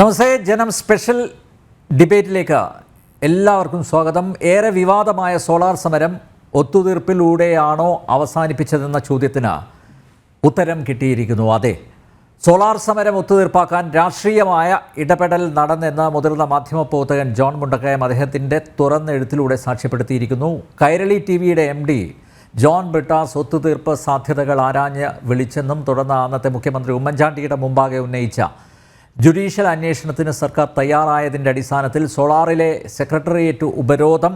നമസ്തേ ജനം സ്പെഷ്യൽ ഡിബേറ്റിലേക്ക് എല്ലാവർക്കും സ്വാഗതം. ഏറെ വിവാദമായ സോളാർ സമരം ഒത്തുതീർപ്പിലൂടെയാണോ അവസാനിപ്പിച്ചതെന്ന ചോദ്യത്തിന് ഉത്തരം കിട്ടിയിരിക്കുന്നു. അതെ, സോളാർ സമരം ഒത്തുതീർപ്പാക്കാൻ രാഷ്ട്രീയമായ ഇടപെടൽ നടന്നെന്ന് മുതിർന്ന മാധ്യമപ്രവർത്തകൻ ജോൺ മുണ്ടക്കയം അദ്ദേഹത്തിൻ്റെ തുറന്നെഴുത്തിലൂടെ സാക്ഷ്യപ്പെടുത്തിയിരിക്കുന്നു. കൈരളി ടിവിയുടെ MD ജോൺ ബ്രിട്ടാസ് ഒത്തുതീർപ്പ് സാധ്യതകൾ ആരാഞ്ഞ് വിളിച്ചെന്നും തുടർന്ന് അന്നത്തെ മുഖ്യമന്ത്രി ഉമ്മൻചാണ്ടിയുടെ മുമ്പാകെ ഉന്നയിച്ച ജുഡീഷ്യൽ അന്വേഷണത്തിന് സർക്കാർ തയ്യാറായതിൻ്റെ അടിസ്ഥാനത്തിൽ സോളാറിലെ സെക്രട്ടേറിയറ്റ് ഉപരോധം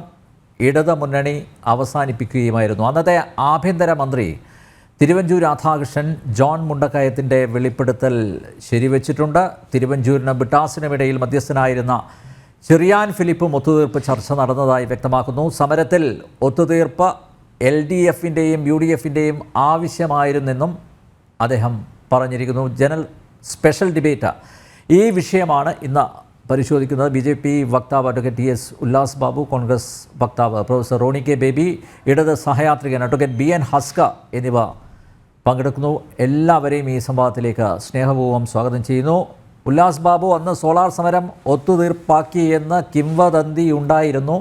ഇടതുമുന്നണി അവസാനിപ്പിക്കുകയുമായിരുന്നു. അന്നത്തെ ആഭ്യന്തരമന്ത്രി തിരുവഞ്ചൂർ രാധാകൃഷ്ണൻ ജോൺ മുണ്ടക്കയത്തിൻ്റെ വെളിപ്പെടുത്തൽ ശരിവച്ചിട്ടുണ്ട്. തിരുവഞ്ചൂരിനും ബ്രിട്ടാസിനുമിടയിൽ മധ്യസ്ഥനായിരുന്ന ചെറിയാൻ ഫിലിപ്പും ഒത്തുതീർപ്പ് ചർച്ച നടന്നതായി വ്യക്തമാക്കുന്നു. സമരത്തിൽ ഒത്തുതീർപ്പ് LDFിൻ്റെയും UDFിൻ്റെയും ആവശ്യമായിരുന്നെന്നും അദ്ദേഹം പറഞ്ഞിരിക്കുന്നു. ജനറൽ സ്പെഷ്യൽ ഡിബേറ്റ് ഈ വിഷയമാണ് ഇന്ന് പരിശോധിക്കുന്നത്. BJP വക്താവ് അഡ്വക്കേറ്റ് TS ഉല്ലാസ് ബാബു, കോൺഗ്രസ് വക്താവ് പ്രൊഫസർ റോണി K ബേബി, ഇടത് സഹയാത്രികൻ അഡ്വക്കേറ്റ് BN ഹസ്ക എന്നിവ പങ്കെടുക്കുന്നു. എല്ലാവരെയും ഈ സംവാദത്തിലേക്ക് സ്നേഹപൂർവ്വം സ്വാഗതം ചെയ്യുന്നു. ഉല്ലാസ് ബാബു, അന്ന് സോളാർ സമരം ഒത്തുതീർപ്പാക്കി എന്ന് കിംവദന്തി ഉണ്ടായിരുന്നു.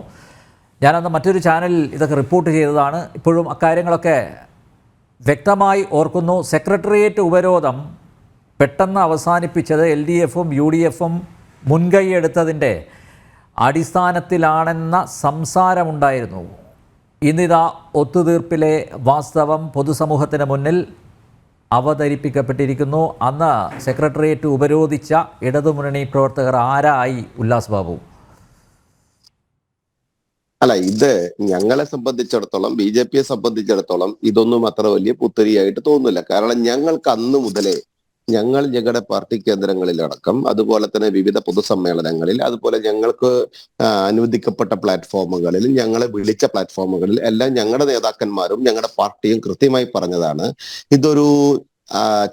ഞാനന്ന് മറ്റൊരു ചാനലിൽ ഇതൊക്കെ റിപ്പോർട്ട് ചെയ്തതാണ്. ഇപ്പോഴും അക്കാര്യങ്ങളൊക്കെ വ്യക്തമായി ഓർക്കുന്നു. സെക്രട്ടേറിയറ്റ് ഉപരോധം പെട്ടെന്ന് അവസാനിപ്പിച്ചത് LDFും UDFും മുൻകൈയെടുത്തതിൻ്റെ അടിസ്ഥാനത്തിലാണെന്ന സംസാരമുണ്ടായിരുന്നു. ഇന്നിതാ ഒത്തുതീർപ്പിലെ വാസ്തവം പൊതുസമൂഹത്തിന് മുന്നിൽ അവതരിപ്പിക്കപ്പെട്ടിരിക്കുന്നു. അന്ന് സെക്രട്ടേറിയറ്റ് ഉപരോധിച്ച ഇടതുമുന്നണി പ്രവർത്തകർ ആരായി ഉല്ലാസ് ബാബു? അല്ല, ഇത് ഞങ്ങളെ സംബന്ധിച്ചിടത്തോളം, BJPയെ സംബന്ധിച്ചിടത്തോളം ഇതൊന്നും അത്ര വലിയ പുത്തരിയായിട്ട് തോന്നുന്നില്ല. കാരണം ഞങ്ങൾക്ക് അന്ന് മുതലേ ഞങ്ങളുടെ പാർട്ടി കേന്ദ്രങ്ങളിലടക്കം, അതുപോലെ തന്നെ വിവിധ പൊതുസമ്മേളനങ്ങളിൽ, അതുപോലെ ഞങ്ങൾക്ക് അനുവദിക്കപ്പെട്ട പ്ലാറ്റ്ഫോമുകളിൽ, ഞങ്ങളെ വിളിച്ച പ്ലാറ്റ്ഫോമുകളിൽ എല്ലാം ഞങ്ങളുടെ നേതാക്കന്മാരും ഞങ്ങളുടെ പാർട്ടിയും കൃത്യമായി പറഞ്ഞതാണ്, ഇതൊരു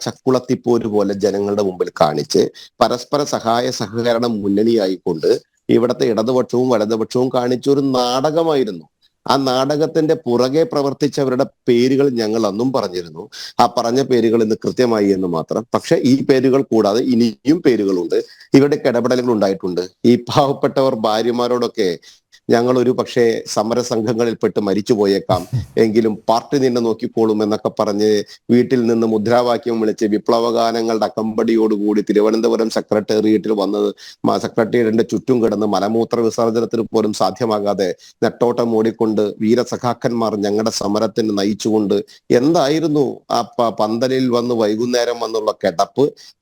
ചക്കുളത്തിപ്പോര് പോലെ ജനങ്ങളുടെ മുമ്പിൽ കാണിച്ച് പരസ്പര സഹായ സഹകരണ മുന്നണിയായിക്കൊണ്ട് ഇവിടുത്തെ ഇടതുപക്ഷവും വലതുപക്ഷവും കാണിച്ചൊരു നാടകമായിരുന്നു. ആ നാടകത്തിന്റെ പുറകെ പ്രവർത്തിച്ചവരുടെ പേരുകൾ ഞങ്ങൾ അന്നും പറഞ്ഞിരുന്നു. ആ പറഞ്ഞ പേരുകൾ ഇന്ന് കൃത്യമായി എന്ന് മാത്രം. പക്ഷെ ഈ പേരുകൾ കൂടാതെ ഇനിയും പേരുകളുണ്ട്. ഇവരുടെ ഇടപെടലുകൾ ഉണ്ടായിട്ടുണ്ട്. ഈ പാവപ്പെട്ടവർ ഭാര്യമാരോടൊക്കെ ഞങ്ങൾ ഒരു പക്ഷേ സമരസംഘങ്ങളിൽപ്പെട്ട് മരിച്ചു പോയേക്കാം, എങ്കിലും പാർട്ടി നിന്നെ നോക്കിക്കോളും എന്നൊക്കെ പറഞ്ഞ് വീട്ടിൽ നിന്ന് മുദ്രാവാക്യം വിളിച്ച് വിപ്ലവഗാനങ്ങളുടെ അകമ്പടിയോടുകൂടി തിരുവനന്തപുരം സെക്രട്ടേറിയറ്റിൽ വന്നത് സെക്രട്ടേറിയറ്റിന്റെ ചുറ്റും കിടന്ന് മലമൂത്ര വിസർജനത്തിന് പോലും സാധ്യമാകാതെ നെട്ടോട്ടം ഓടിക്കൊണ്ട് വീരസഖാക്കന്മാർ ഞങ്ങളുടെ സമരത്തിന് നയിച്ചുകൊണ്ട് എന്തായിരുന്നു ആ പന്തലിൽ വന്ന് വൈകുന്നേരം വന്നുള്ള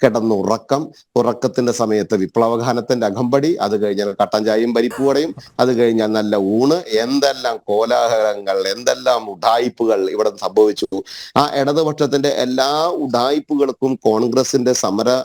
കിടന്നുറക്കം, ഉറക്കത്തിന്റെ സമയത്ത് വിപ്ലവഗാനത്തിന്റെ അകമ്പടി, അത് കഴിഞ്ഞാൽ കട്ടൻ ചായയും പരിപ്പുവടയും, അത് കഴിഞ്ഞാൽ നല്ല ഊണ്, എന്തെല്ലാം കോലാഹലങ്ങൾ, എന്തെല്ലാം ഉഡായിപ്പുകൾ ഇവിടെ സംഭവിച്ചു. ആ ഇടതുപക്ഷത്തിന്റെ എല്ലാ ഉഡായിപ്പുകൾക്കും കോൺഗ്രസിന്റെ സമര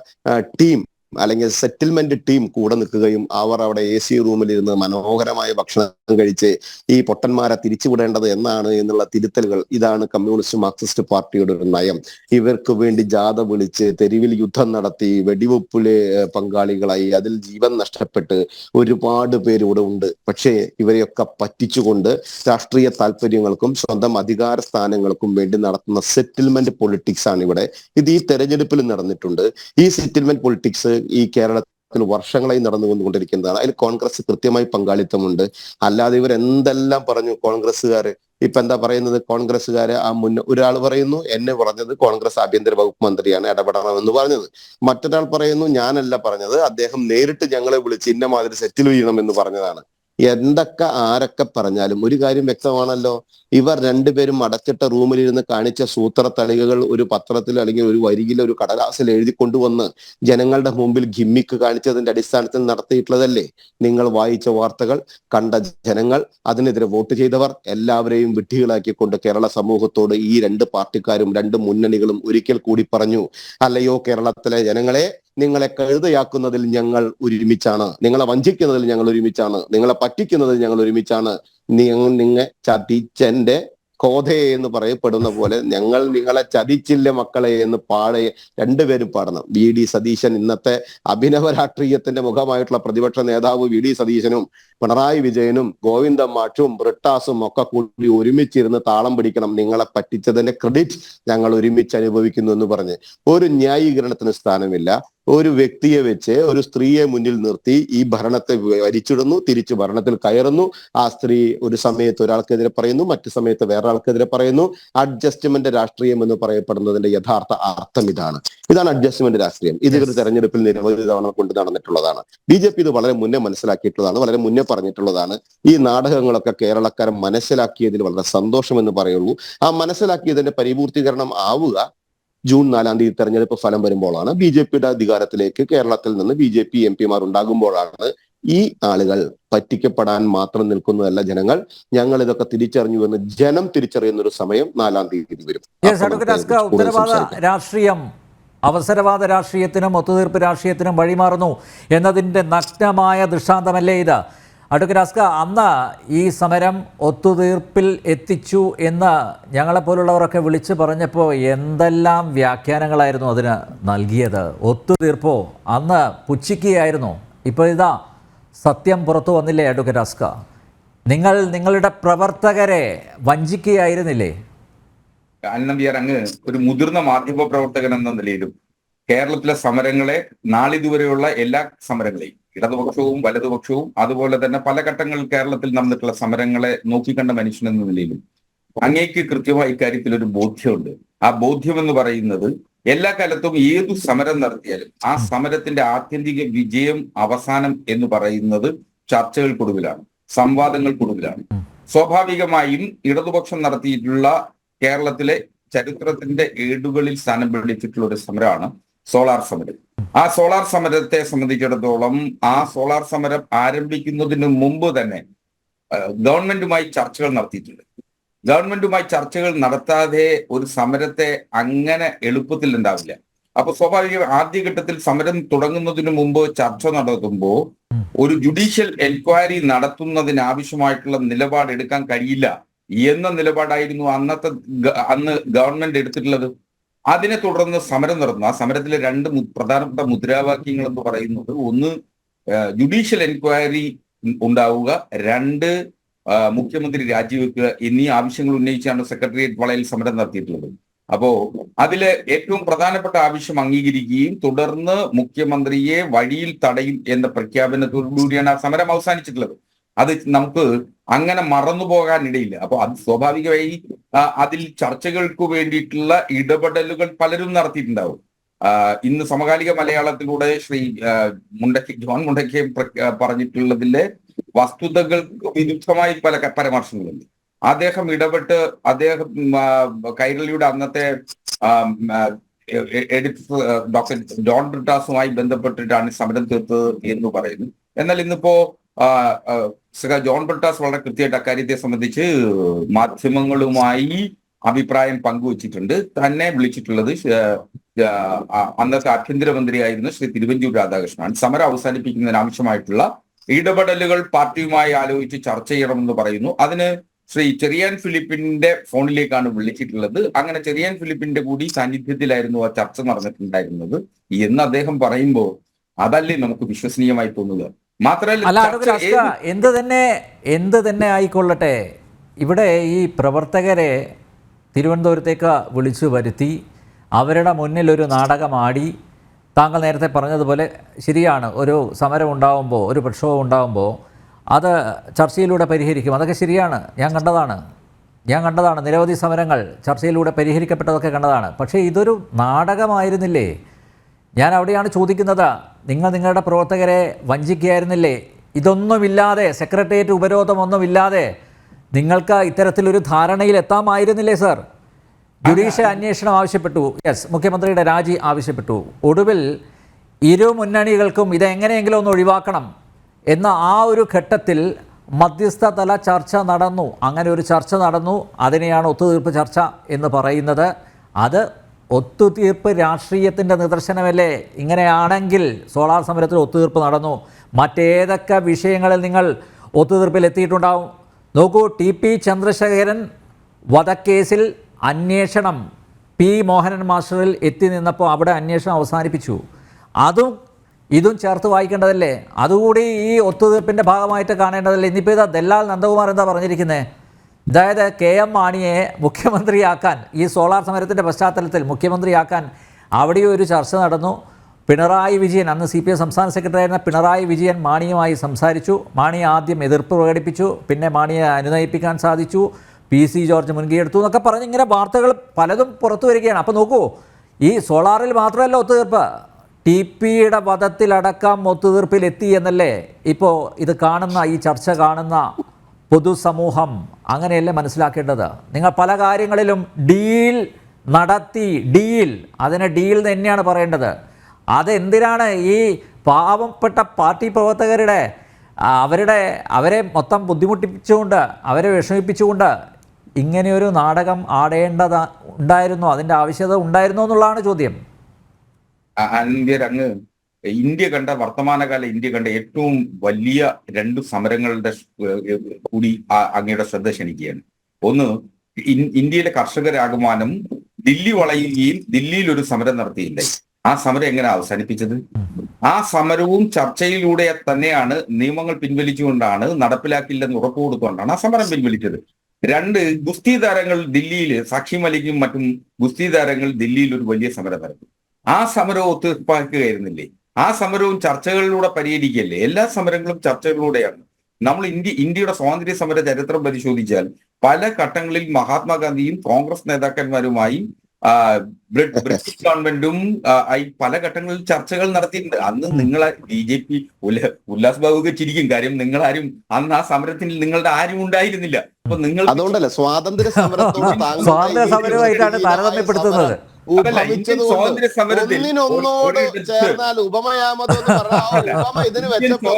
ടീം അല്ലെങ്കിൽ സെറ്റിൽമെന്റ് ടീം കൂടെ നിൽക്കുകയും അവർ അവിടെ AC റൂമിലിരുന്ന് മനോഹരമായ ഭക്ഷണം കഴിച്ച് ഈ പൊട്ടന്മാരെ തിരിച്ചുവിടേണ്ടത് എന്നാണ് എന്നുള്ള തിരുത്തലുകൾ, ഇതാണ് കമ്മ്യൂണിസ്റ്റ് മാർക്സിസ്റ്റ് പാർട്ടിയുടെ ഒരു നയം. ഇവർക്ക് വേണ്ടി ജാഥ വിളിച്ച് തെരുവിൽ യുദ്ധം നടത്തി വെടിവെപ്പിലെ പങ്കാളികളായി അതിൽ ജീവൻ നഷ്ടപ്പെട്ട് ഒരുപാട് പേരിവിടെ ഉണ്ട്. പക്ഷേ ഇവരെയൊക്കെ പറ്റിച്ചുകൊണ്ട് രാഷ്ട്രീയ താല്പര്യങ്ങൾക്കും സ്വന്തം അധികാര സ്ഥാനങ്ങൾക്കും വേണ്ടി നടത്തുന്ന സെറ്റിൽമെന്റ് പൊളിറ്റിക്സ് ആണ് ഇവിടെ. ഇത് ഈ തെരഞ്ഞെടുപ്പിൽ നടന്നിട്ടുണ്ട്. ഈ സെറ്റിൽമെന്റ് പൊളിറ്റിക്സ് ഈ കേരളത്തിൽ വർഷങ്ങളായി നടന്നുകൊണ്ടിരിക്കുന്നതാണ്. അതിൽ കോൺഗ്രസ് കൃത്യമായി പങ്കാളിത്തമുണ്ട്. അല്ലാതെ ഇവർ എന്തെല്ലാം പറഞ്ഞു കോൺഗ്രസ്സുകാര്. ഇപ്പൊ എന്താ പറയുന്നത്? കോൺഗ്രസ്സുകാര് ഒരാൾ പറയുന്നു, എന്നെ പറഞ്ഞത് കോൺഗ്രസ് ആഭ്യന്തര വകുപ്പ് മന്ത്രിയാണ് ഇടപെടണമെന്ന് പറഞ്ഞത്. മറ്റൊരാൾ പറയുന്നു, ഞാനല്ല പറഞ്ഞത്, അദ്ദേഹം നേരിട്ട് ഞങ്ങളെ വിളിച്ച് ഇന്ന മാതിരി സെറ്റിൽ ചെയ്യണമെന്ന് പറഞ്ഞതാണ്. എന്തൊക്കെ ആരൊക്കെ പറഞ്ഞാലും ഒരു കാര്യം വ്യക്തമാണല്ലോ, ഇവർ രണ്ടുപേരും അടച്ചിട്ട റൂമിലിരുന്ന് കാണിച്ച സൂത്രത്തളികകൾ ഒരു പത്രത്തിൽ അല്ലെങ്കിൽ ഒരു വരിയിൽ ഒരു കടലാസിൽ എഴുതി കൊണ്ടുവന്ന് ജനങ്ങളുടെ മുമ്പിൽ ഗിമ്മിക്ക് കാണിച്ചതിന്റെ അടിസ്ഥാനത്തിൽ നടത്തിയിട്ടുള്ളതല്ലേ. നിങ്ങൾ വായിച്ച വാർത്തകൾ, കണ്ട ജനങ്ങൾ, അതിനെതിരെ വോട്ട് ചെയ്തവർ എല്ലാവരെയും വിഡ്ഢികളാക്കിക്കൊണ്ട് കേരള സമൂഹത്തോട് ഈ രണ്ട് പാർട്ടിക്കാരും രണ്ട് മുന്നണികളും ഒരിക്കൽ കൂടി പറഞ്ഞു, അല്ലയോ കേരളത്തിലെ ജനങ്ങളെ, നിങ്ങളെ കഴുതയാക്കുന്നതിൽ ഞങ്ങൾ ഒരുമിച്ചാണ്, നിങ്ങളെ വഞ്ചിക്കുന്നതിൽ ഞങ്ങൾ ഒരുമിച്ചാണ്, നിങ്ങളെ പറ്റിക്കുന്നതിൽ ഞങ്ങൾ ഒരുമിച്ചാണ്. നിങ്ങ ചതിച്ചന്റെ കോധേ എന്ന് പറയപ്പെടുന്ന പോലെ ഞങ്ങൾ നിങ്ങളെ ചതിച്ചില്ല മക്കളെ എന്ന് രണ്ടുപേരും പാടണം. VD സതീശൻ, ഇന്നത്തെ അഭിനവ രാഷ്ട്രീയത്തിന്റെ മുഖമായിട്ടുള്ള പ്രതിപക്ഷ നേതാവ് VD സതീശനും പിണറായി വിജയനും ഗോവിന്ദൻ മാഷും ബ്രിട്ടാസും ഒക്കെ കൂടി ഒരുമിച്ചിരുന്ന് താളം പിടിക്കണം. നിങ്ങളെ പറ്റിച്ചതിന്റെ ക്രെഡിറ്റ് ഞങ്ങൾ ഒരുമിച്ച് അനുഭവിക്കുന്നു എന്ന് പറഞ്ഞ് ഒരു ന്യായീകരണത്തിന് സ്ഥാനമില്ല. ഒരു വ്യക്തിയെ വെച്ച് ഒരു സ്ത്രീയെ മുന്നിൽ നിർത്തി ഈ ഭരണത്തെ വലിച്ചിടുന്നു, തിരിച്ചു ഭരണത്തിൽ കയറുന്നു. ആ സ്ത്രീ ഒരു സമയത്ത് ഒരാൾക്കെതിരെ പറയുന്നു, മറ്റു സമയത്ത് വേറൊരാൾക്കെതിരെ പറയുന്നു. അഡ്ജസ്റ്റ്മെന്റ് രാഷ്ട്രീയം എന്ന് പറയപ്പെടുന്നതിന്റെ യഥാർത്ഥ അർത്ഥം ഇതാണ് അഡ്ജസ്റ്റ്മെന്റ് രാഷ്ട്രീയം. ഇത് ഒരു തെരഞ്ഞെടുപ്പിൽ നിരവധി തവണ കൊണ്ട് നടന്നിട്ടുള്ളതാണ്. BJP ഇത് വളരെ മുന്നേ മനസ്സിലാക്കിയിട്ടുള്ളതാണ്, വളരെ മുന്നേ പറഞ്ഞിട്ടുള്ളതാണ്. ഈ നാടകങ്ങളൊക്കെ കേരളക്കാരൻ മനസ്സിലാക്കിയതിൽ വളരെ സന്തോഷമെന്ന് പറയുള്ളൂ. ആ മനസ്സിലാക്കിയതിന്റെ പരിപൂർത്തീകരണം ആവുക ജൂൺ 4-ാം തീയതി തെരഞ്ഞെടുപ്പ് ഫലം വരുമ്പോഴാണ്. BJPയുടെ അധികാരത്തിലേക്ക് കേരളത്തിൽ നിന്ന് BJP MP-മാർ ഉണ്ടാകുമ്പോഴാണ് ഈ ആളുകൾ പറ്റിക്കപ്പെടാൻ മാത്രം നിൽക്കുന്നതല്ല ജനങ്ങൾ, ഞങ്ങൾ ഇതൊക്കെ തിരിച്ചറിഞ്ഞു എന്ന് ജനം തിരിച്ചറിയുന്ന ഒരു സമയം 4-ാം തീയതി വരും. ഉത്തരവാദ രാഷ്ട്രീയം അവസരവാദ രാഷ്ട്രീയത്തിനും ഒത്തുതീർപ്പ് രാഷ്ട്രീയത്തിനും വഴിമാറുന്നു എന്നതിൻ്റെ നഗ്നമായ ദൃഷ്ടാന്തമല്ലേ ഇത്? അഡ്വക്കേറ്റ് അസ്ക, അന്ന് ഈ സമരം ഒത്തുതീർപ്പിൽ എത്തിച്ചു എന്ന് ഞങ്ങളെപ്പോലുള്ളവരൊക്കെ വിളിച്ചു പറഞ്ഞപ്പോൾ എന്തെല്ലാം വ്യാഖ്യാനങ്ങളായിരുന്നു അതിന് നൽകിയത്? ഒത്തുതീർപ്പോ അന്ന് പുച്ഛിക്കുകയായിരുന്നു. ഇപ്പോൾ ഇതാ സത്യം പുറത്തു വന്നില്ലേ അഡ്വക്കേറ്റ് അസ്ക? നിങ്ങളുടെ പ്രവർത്തകരെ വഞ്ചിക്കുകയായിരുന്നില്ലേ? നമ്പ്യാർ, അങ്ങ് ഒരു മുതിർന്ന മാധ്യമ പ്രവർത്തകൻ എന്ന നിലയിലും കേരളത്തിലെ സമരങ്ങളെ നാളിതുവരെയുള്ള എല്ലാ സമരങ്ങളെയും, ഇടതുപക്ഷവും വലതുപക്ഷവും അതുപോലെ തന്നെ പല ഘട്ടങ്ങളിൽ കേരളത്തിൽ നടന്നിട്ടുള്ള സമരങ്ങളെ നോക്കിക്കണ്ട മനുഷ്യൻ എന്ന നിലയിലും അങ്ങേക്ക് കൃത്യമായി ഇക്കാര്യത്തിൽ ഒരു ബോധ്യമുണ്ട്. ആ ബോധ്യം എന്ന് പറയുന്നത് എല്ലാ കാലത്തും ഏതു സമരം നടത്തിയാലും ആ സമരത്തിന്റെ ആത്യന്തിക വിജയം, അവസാനം എന്ന് പറയുന്നത് ചർച്ചകൾക്കൊടുവിലാണ്, സംവാദങ്ങൾക്കൊടുവിലാണ്. സ്വാഭാവികമായും ഇടതുപക്ഷം നടത്തിയിട്ടുള്ള കേരളത്തിലെ ചരിത്രത്തിന്റെ ഏടുകളിൽ സ്ഥാനം പിടിച്ചിട്ടുള്ള ഒരു സമരമാണ് സോളാർ സമരം. ആ സോളാർ സമരത്തെ സംബന്ധിച്ചിടത്തോളം ആ സോളാർ സമരം ആരംഭിക്കുന്നതിന് മുമ്പ് തന്നെ ഗവൺമെന്റുമായി ചർച്ചകൾ നടത്തിയിട്ടുണ്ട്. ഗവൺമെന്റുമായി ചർച്ചകൾ നടത്താതെ ഒരു സമരത്തെ അങ്ങനെ എളുപ്പത്തിൽ ഉണ്ടാവില്ല. അപ്പൊ സ്വാഭാവികം ആദ്യഘട്ടത്തിൽ സമരം തുടങ്ങുന്നതിന് മുമ്പ് ചർച്ച നടത്തുമ്പോൾ ഒരു ജുഡീഷ്യൽ എൻക്വയറി നടത്തുന്നതിന് ആവശ്യമായിട്ടുള്ള നിലപാട് എടുക്കാൻ കഴിയില്ല എന്ന നിലപാടായിരുന്നു അന്ന് ഗവൺമെന്റ് എടുത്തിട്ടുള്ളത്. അതിനെ തുടർന്ന് സമരം നടന്നു. ആ സമരത്തിലെ രണ്ട് പ്രധാനപ്പെട്ട മുദ്രാവാക്യങ്ങൾ എന്ന് പറയുന്നത്, ഒന്ന് ജുഡീഷ്യൽ എൻക്വയറി ഉണ്ടാവുക, രണ്ട് മുഖ്യമന്ത്രി രാജിവെക്കുക എന്നീ ആവശ്യങ്ങൾ ഉന്നയിച്ചാണ് സെക്രട്ടേറിയറ്റ് വളയിൽ സമരം നടത്തിയിട്ടുള്ളത്. അപ്പോ അതിലെ ഏറ്റവും പ്രധാനപ്പെട്ട ആവശ്യം അംഗീകരിക്കുകയും തുടർന്ന് മുഖ്യമന്ത്രിയെ വഴിയിൽ തടയും എന്ന പ്രഖ്യാപനത്തോടുകൂടിയാണ് ആ സമരം അവസാനിച്ചിട്ടുള്ളത്. അത് നമുക്ക് അങ്ങനെ മറന്നുപോകാനിടയില്ല. അപ്പൊ അത് സ്വാഭാവികമായി അതിൽ ചർച്ചകൾക്ക് വേണ്ടിയിട്ടുള്ള ഇടപെടലുകൾ പലരും നടത്തിയിട്ടുണ്ടാവും. ഇന്ന് സമകാലിക മലയാളത്തിലൂടെ ശ്രീ ജോൺ മുണ്ടക്കയം പറഞ്ഞിട്ടുള്ളതിലെ വസ്തുതകൾക്ക് വിരുദ്ധമായി പല പരാമർശങ്ങളുണ്ട്. അദ്ദേഹം ഇടപെട്ട് കൈരളിയുടെ അന്നത്തെ എഡിറ്റർ ഡോക്ടർ ജോൺ ബ്രിട്ടാസുമായി ബന്ധപ്പെട്ടിട്ടാണ് സമരം തീർത്തത് എന്ന് പറയുന്നു. എന്നാൽ ഇന്നിപ്പോ ജോൺ ബ്രിട്ടാസ് വളരെ കൃത്യമായിട്ട് അക്കാര്യത്തെ സംബന്ധിച്ച് മാധ്യമങ്ങളുമായി അഭിപ്രായം പങ്കുവച്ചിട്ടുണ്ട്. തന്നെ വിളിച്ചിട്ടുള്ളത് അന്നത്തെ ആഭ്യന്തരമന്ത്രിയായിരുന്ന ശ്രീ തിരുവഞ്ചൂർ രാധാകൃഷ്ണനാണ്. സമരം അവസാനിപ്പിക്കുന്നതിന് ആവശ്യമായിട്ടുള്ള ഇടപെടലുകൾ പാർട്ടിയുമായി ആലോചിച്ച് ചർച്ച ചെയ്യണമെന്ന് പറയുന്നു. അതിന് ശ്രീ ചെറിയാൻ ഫിലിപ്പിന്റെ ഫോണിലേക്കാണ് വിളിച്ചിട്ടുള്ളത്. അങ്ങനെ ചെറിയാൻ ഫിലിപ്പിന്റെ കൂടി സാന്നിധ്യത്തിലായിരുന്നു ആ ചർച്ച നടന്നിട്ടുണ്ടായിരുന്നത് എന്ന് അദ്ദേഹം പറയുമ്പോൾ അതല്ലേ നമുക്ക് വിശ്വസനീയമായി തോന്നുക. മാത്രമല്ല എന്ത് തന്നെ ആയിക്കൊള്ളട്ടെ, ഇവിടെ ഈ പ്രവർത്തകരെ തിരുവനന്തപുരത്തേക്ക് വിളിച്ചു വരുത്തി അവരുടെ മുന്നിൽ ഒരു നാടകമാടി, താങ്കൾ നേരത്തെ പറഞ്ഞതുപോലെ ശരിയാണ്, ഒരു സമരം ഉണ്ടാകുമ്പോൾ, ഒരു പ്രക്ഷോഭം ഉണ്ടാകുമ്പോൾ അത് ചർച്ചയിലൂടെ പരിഹരിക്കും. അതൊക്കെ ശരിയാണ്, ഞാൻ കണ്ടതാണ് നിരവധി സമരങ്ങൾ ചർച്ചയിലൂടെ പരിഹരിക്കപ്പെട്ടതൊക്കെ കണ്ടതാണ്. പക്ഷേ ഇതൊരു നാടകമായിരുന്നില്ലേ? ഞാൻ അവിടെയാണ് ചോദിക്കുന്നത്. നിങ്ങളുടെ പ്രവർത്തകരെ വഞ്ചിക്കുകയായിരുന്നില്ലേ? ഇതൊന്നുമില്ലാതെ, സെക്രട്ടേറിയറ്റ് ഉപരോധമൊന്നുമില്ലാതെ നിങ്ങൾക്ക് ഇത്തരത്തിലൊരു ധാരണയിൽ എത്താമായിരുന്നില്ലേ സർ? ജുഡീഷ്യൽ അന്വേഷണം ആവശ്യപ്പെട്ടു, മുഖ്യമന്ത്രിയുടെ രാജി ആവശ്യപ്പെട്ടു. ഒടുവിൽ ഇരു മുന്നണികൾക്കും ഇതെങ്ങനെയെങ്കിലും ഒന്ന് ഒഴിവാക്കണം എന്ന ആ ഒരു ഘട്ടത്തിൽ മധ്യസ്ഥ തല ചർച്ച നടന്നു. അങ്ങനെ ഒരു ചർച്ച നടന്നു. അതിനെയാണ് ഒത്തുതീർപ്പ് ചർച്ച എന്ന് പറയുന്നത്. അത് ഒത്തുതീർപ്പ് രാഷ്ട്രീയത്തിൻ്റെ നിദർശനമല്ലേ? ഇങ്ങനെയാണെങ്കിൽ സോളാർ സമരത്തിൽ ഒത്തുതീർപ്പ് നടന്നു. മറ്റേതൊക്കെ വിഷയങ്ങളിൽ നിങ്ങൾ ഒത്തുതീർപ്പിൽ എത്തിയിട്ടുണ്ടാവും? നോക്കൂ, TP ചന്ദ്രശേഖരൻ വധക്കേസിൽ അന്വേഷണം P മോഹനൻ മാസ്റ്ററിൽ എത്തി നിന്നപ്പോൾ അവിടെ അന്വേഷണം അവസാനിപ്പിച്ചു. ഇതും ചേർത്ത് വായിക്കേണ്ടതല്ലേ? അതുകൂടി ഈ ഒത്തുതീർപ്പിൻ്റെ ഭാഗമായിട്ട് കാണേണ്ടതല്ലേ? ഇന്നിപ്പോൾ ഇതാ ദല്ലാൽ നന്ദകുമാർ എന്താ പറഞ്ഞിരിക്കുന്നത്? അതായത് KM മാണിയെ മുഖ്യമന്ത്രിയാക്കാൻ, ഈ സോളാർ സമരത്തിൻ്റെ പശ്ചാത്തലത്തിൽ മുഖ്യമന്ത്രിയാക്കാൻ അവിടെ ഒരു ചർച്ച നടന്നു. പിണറായി വിജയൻ, അന്ന് CPM സംസ്ഥാന സെക്രട്ടറി ആയിരുന്ന പിണറായി വിജയൻ മാണിയുമായി സംസാരിച്ചു. മാണി ആദ്യം എതിർപ്പ് പ്രകടിപ്പിച്ചു, പിന്നെ മാണിയെ അനുനയിപ്പിക്കാൻ സാധിച്ചു, PC ജോർജ് മുൻകൈയെടുത്തു എന്നൊക്കെ പറഞ്ഞ് ഇങ്ങനെ വാർത്തകൾ പലതും പുറത്തു വരികയാണ്. അപ്പോൾ നോക്കൂ, ഈ സോളാറിൽ മാത്രമല്ല ഒത്തുതീർപ്പ്, TPയുടെ വധത്തിലടക്കം ഒത്തുതീർപ്പിലെത്തി എന്നല്ലേ ഇപ്പോൾ ഇത് കാണുന്ന, ഈ ചർച്ച കാണുന്ന പൊതുസമൂഹം അങ്ങനെയല്ലേ മനസ്സിലാക്കേണ്ടത്? നിങ്ങൾ പല കാര്യങ്ങളിലും ഡീൽ നടത്തി, അതിനെ ഡീൽ തന്നെയാണ് പറയേണ്ടത്. അതെന്തിനാണ് ഈ പാവപ്പെട്ട പാർട്ടി പ്രവർത്തകരുടെ അവരെ മൊത്തം ബുദ്ധിമുട്ടിപ്പിച്ചുകൊണ്ട്, അവരെ വിഷമിപ്പിച്ചുകൊണ്ട് ഇങ്ങനെയൊരു നാടകം ഉണ്ടായിരുന്നോ? അതിൻ്റെ ആവശ്യകത ഉണ്ടായിരുന്നോ എന്നുള്ളതാണ് ചോദ്യം. അങ്ങ് ഇന്ത്യ കണ്ട, വർത്തമാനകാല ഇന്ത്യ കണ്ട ഏറ്റവും വലിയ 2 സമരങ്ങളുടെ കൂടി അങ്ങയുടെ ശ്രദ്ധ ക്ഷണിക്കുകയാണ്. ഒന്ന്, ഇന്ത്യയിലെ കർഷകരാഗമാനം ദില്ലി വളയുകയും ദില്ലിയിൽ ഒരു സമരം നടത്തിയില്ലേ? ആ സമരം എങ്ങനെ അവസാനിപ്പിച്ചത്? ആ സമരവും ചർച്ചയിലൂടെ തന്നെയാണ്, നിയമങ്ങൾ പിൻവലിച്ചുകൊണ്ടാണ്, നടപ്പിലാക്കില്ലെന്ന് ഉറപ്പ് കൊടുത്തുകൊണ്ടാണ് ആ സമരം പിൻവലിച്ചത്. 2, ഗുസ്തി താരങ്ങൾ ദില്ലിയിൽ, സാക്ഷി മലിക്കും മറ്റും ഗുസ്തി താരങ്ങൾ ദില്ലിയിൽ ഒരു വലിയ സമരം നടത്തി. ആ സമരവും ഒത്തുതീർപ്പാക്കുകയായിരുന്നില്ലേ? ആ സമരവും ചർച്ചകളിലൂടെ പരിഹരിക്കല്ലേ? എല്ലാ സമരങ്ങളും ചർച്ചകളിലൂടെയാണ്. നമ്മൾ ഇന്ത്യയുടെ സ്വാതന്ത്ര്യ സമര ചരിത്രം പരിശോധിച്ചാൽ പല ഘട്ടങ്ങളിൽ മഹാത്മാഗാന്ധിയും കോൺഗ്രസ് നേതാക്കന്മാരുമായും ബ്രിട്ടീഷ് ഗവൺമെന്റും പല ഘട്ടങ്ങളിൽ ചർച്ചകൾ നടത്തിയിട്ടുണ്ട്. അന്ന് നിങ്ങളെ BJP ഉല്ലാസ് ബാബുക്ക് ചിരിക്കും, കാര്യം നിങ്ങളാരും അന്ന് ആ സമരത്തിൽ നിങ്ങളുടെ ആരും ഉണ്ടായിരുന്നില്ല. അപ്പൊ നിങ്ങൾ അതുകൊണ്ടല്ലേ സ്വാതന്ത്ര്യ സമരമായിട്ടാണ് താരതമ്യപ്പെടുത്തുന്നത്. സ്വാതന്ത്ര്യ സമരത്തിൽ ഒന്നിനൊന്നോട് ചേർന്നാൽ ഉപമയാമത് ഇതിന് വെച്ചപ്പോ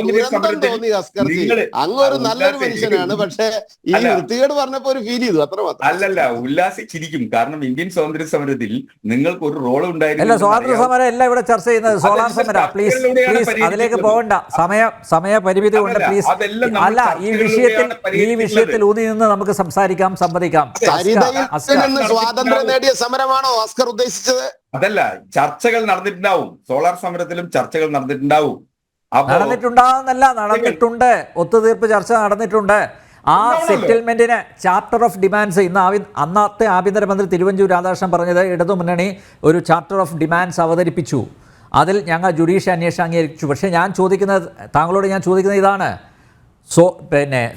തോന്നി അസ്കർജി. അങ്ങൊരു നല്ലൊരു മനുഷ്യനാണ്, പക്ഷെ ഈ വൃത്തികേട് പറഞ്ഞപ്പോ ഒരു ഫീൽ ചെയ്തു, അത്ര മാത്രം. അല്ലല്ല, ഉല്ലാസിച്ചിരിക്കും. കാരണം ഇന്ത്യൻ സ്വാതന്ത്ര്യ സമരത്തിൽ നിങ്ങൾക്ക് ഒരു റോൾ ഉണ്ടായിരുന്നു. സ്വാതന്ത്ര്യ സമരം അല്ല ഇവിടെ ചർച്ച ചെയ്യുന്നത്, സോളാർ സമരം. പ്ലീസ് അതിലേക്ക് പോകണ്ട, സമയപരിമിതി കൊണ്ട് പ്ലീസ്. അല്ല, ഈ വിഷയത്തിൽ ഊന്നി നിന്ന് നമുക്ക് സംസാരിക്കാം, സംവദിക്കാം. സ്വാതന്ത്ര്യം നേടിയ സമരമാണോ അസ്കർ ഉദ്ദേശിച്ചത്? അതല്ല, ചർച്ചകൾ നടന്നിട്ടുണ്ടാവും. സോളാർ സമരത്തിലും ചർച്ചകൾ നടന്നിട്ടുണ്ടാവും. നടന്നിട്ടുണ്ട്. ഒത്തുതീർപ്പ് ചർച്ച നടന്നിട്ടുണ്ട്. ആ സെറ്റിൽമെന്റിന് ചാർട്ടർ ഓഫ് ഡിമാൻഡ്സ്, അന്നത്തെ ആഭ്യന്തരമന്ത്രി തിരുവഞ്ചൂർ രാധാകൃഷ്ണൻ പറഞ്ഞത്, ഇടതുമുന്നണി ഒരു ചാർട്ടർ ഓഫ് ഡിമാൻഡ്സ് അവതരിപ്പിച്ചു, അതിൽ ഞങ്ങൾ ജുഡീഷ്യൽ അന്വേഷണം അംഗീകരിച്ചു. പക്ഷേ താങ്കളോട് ഞാൻ ചോദിക്കുന്നത് ഇതാണ്,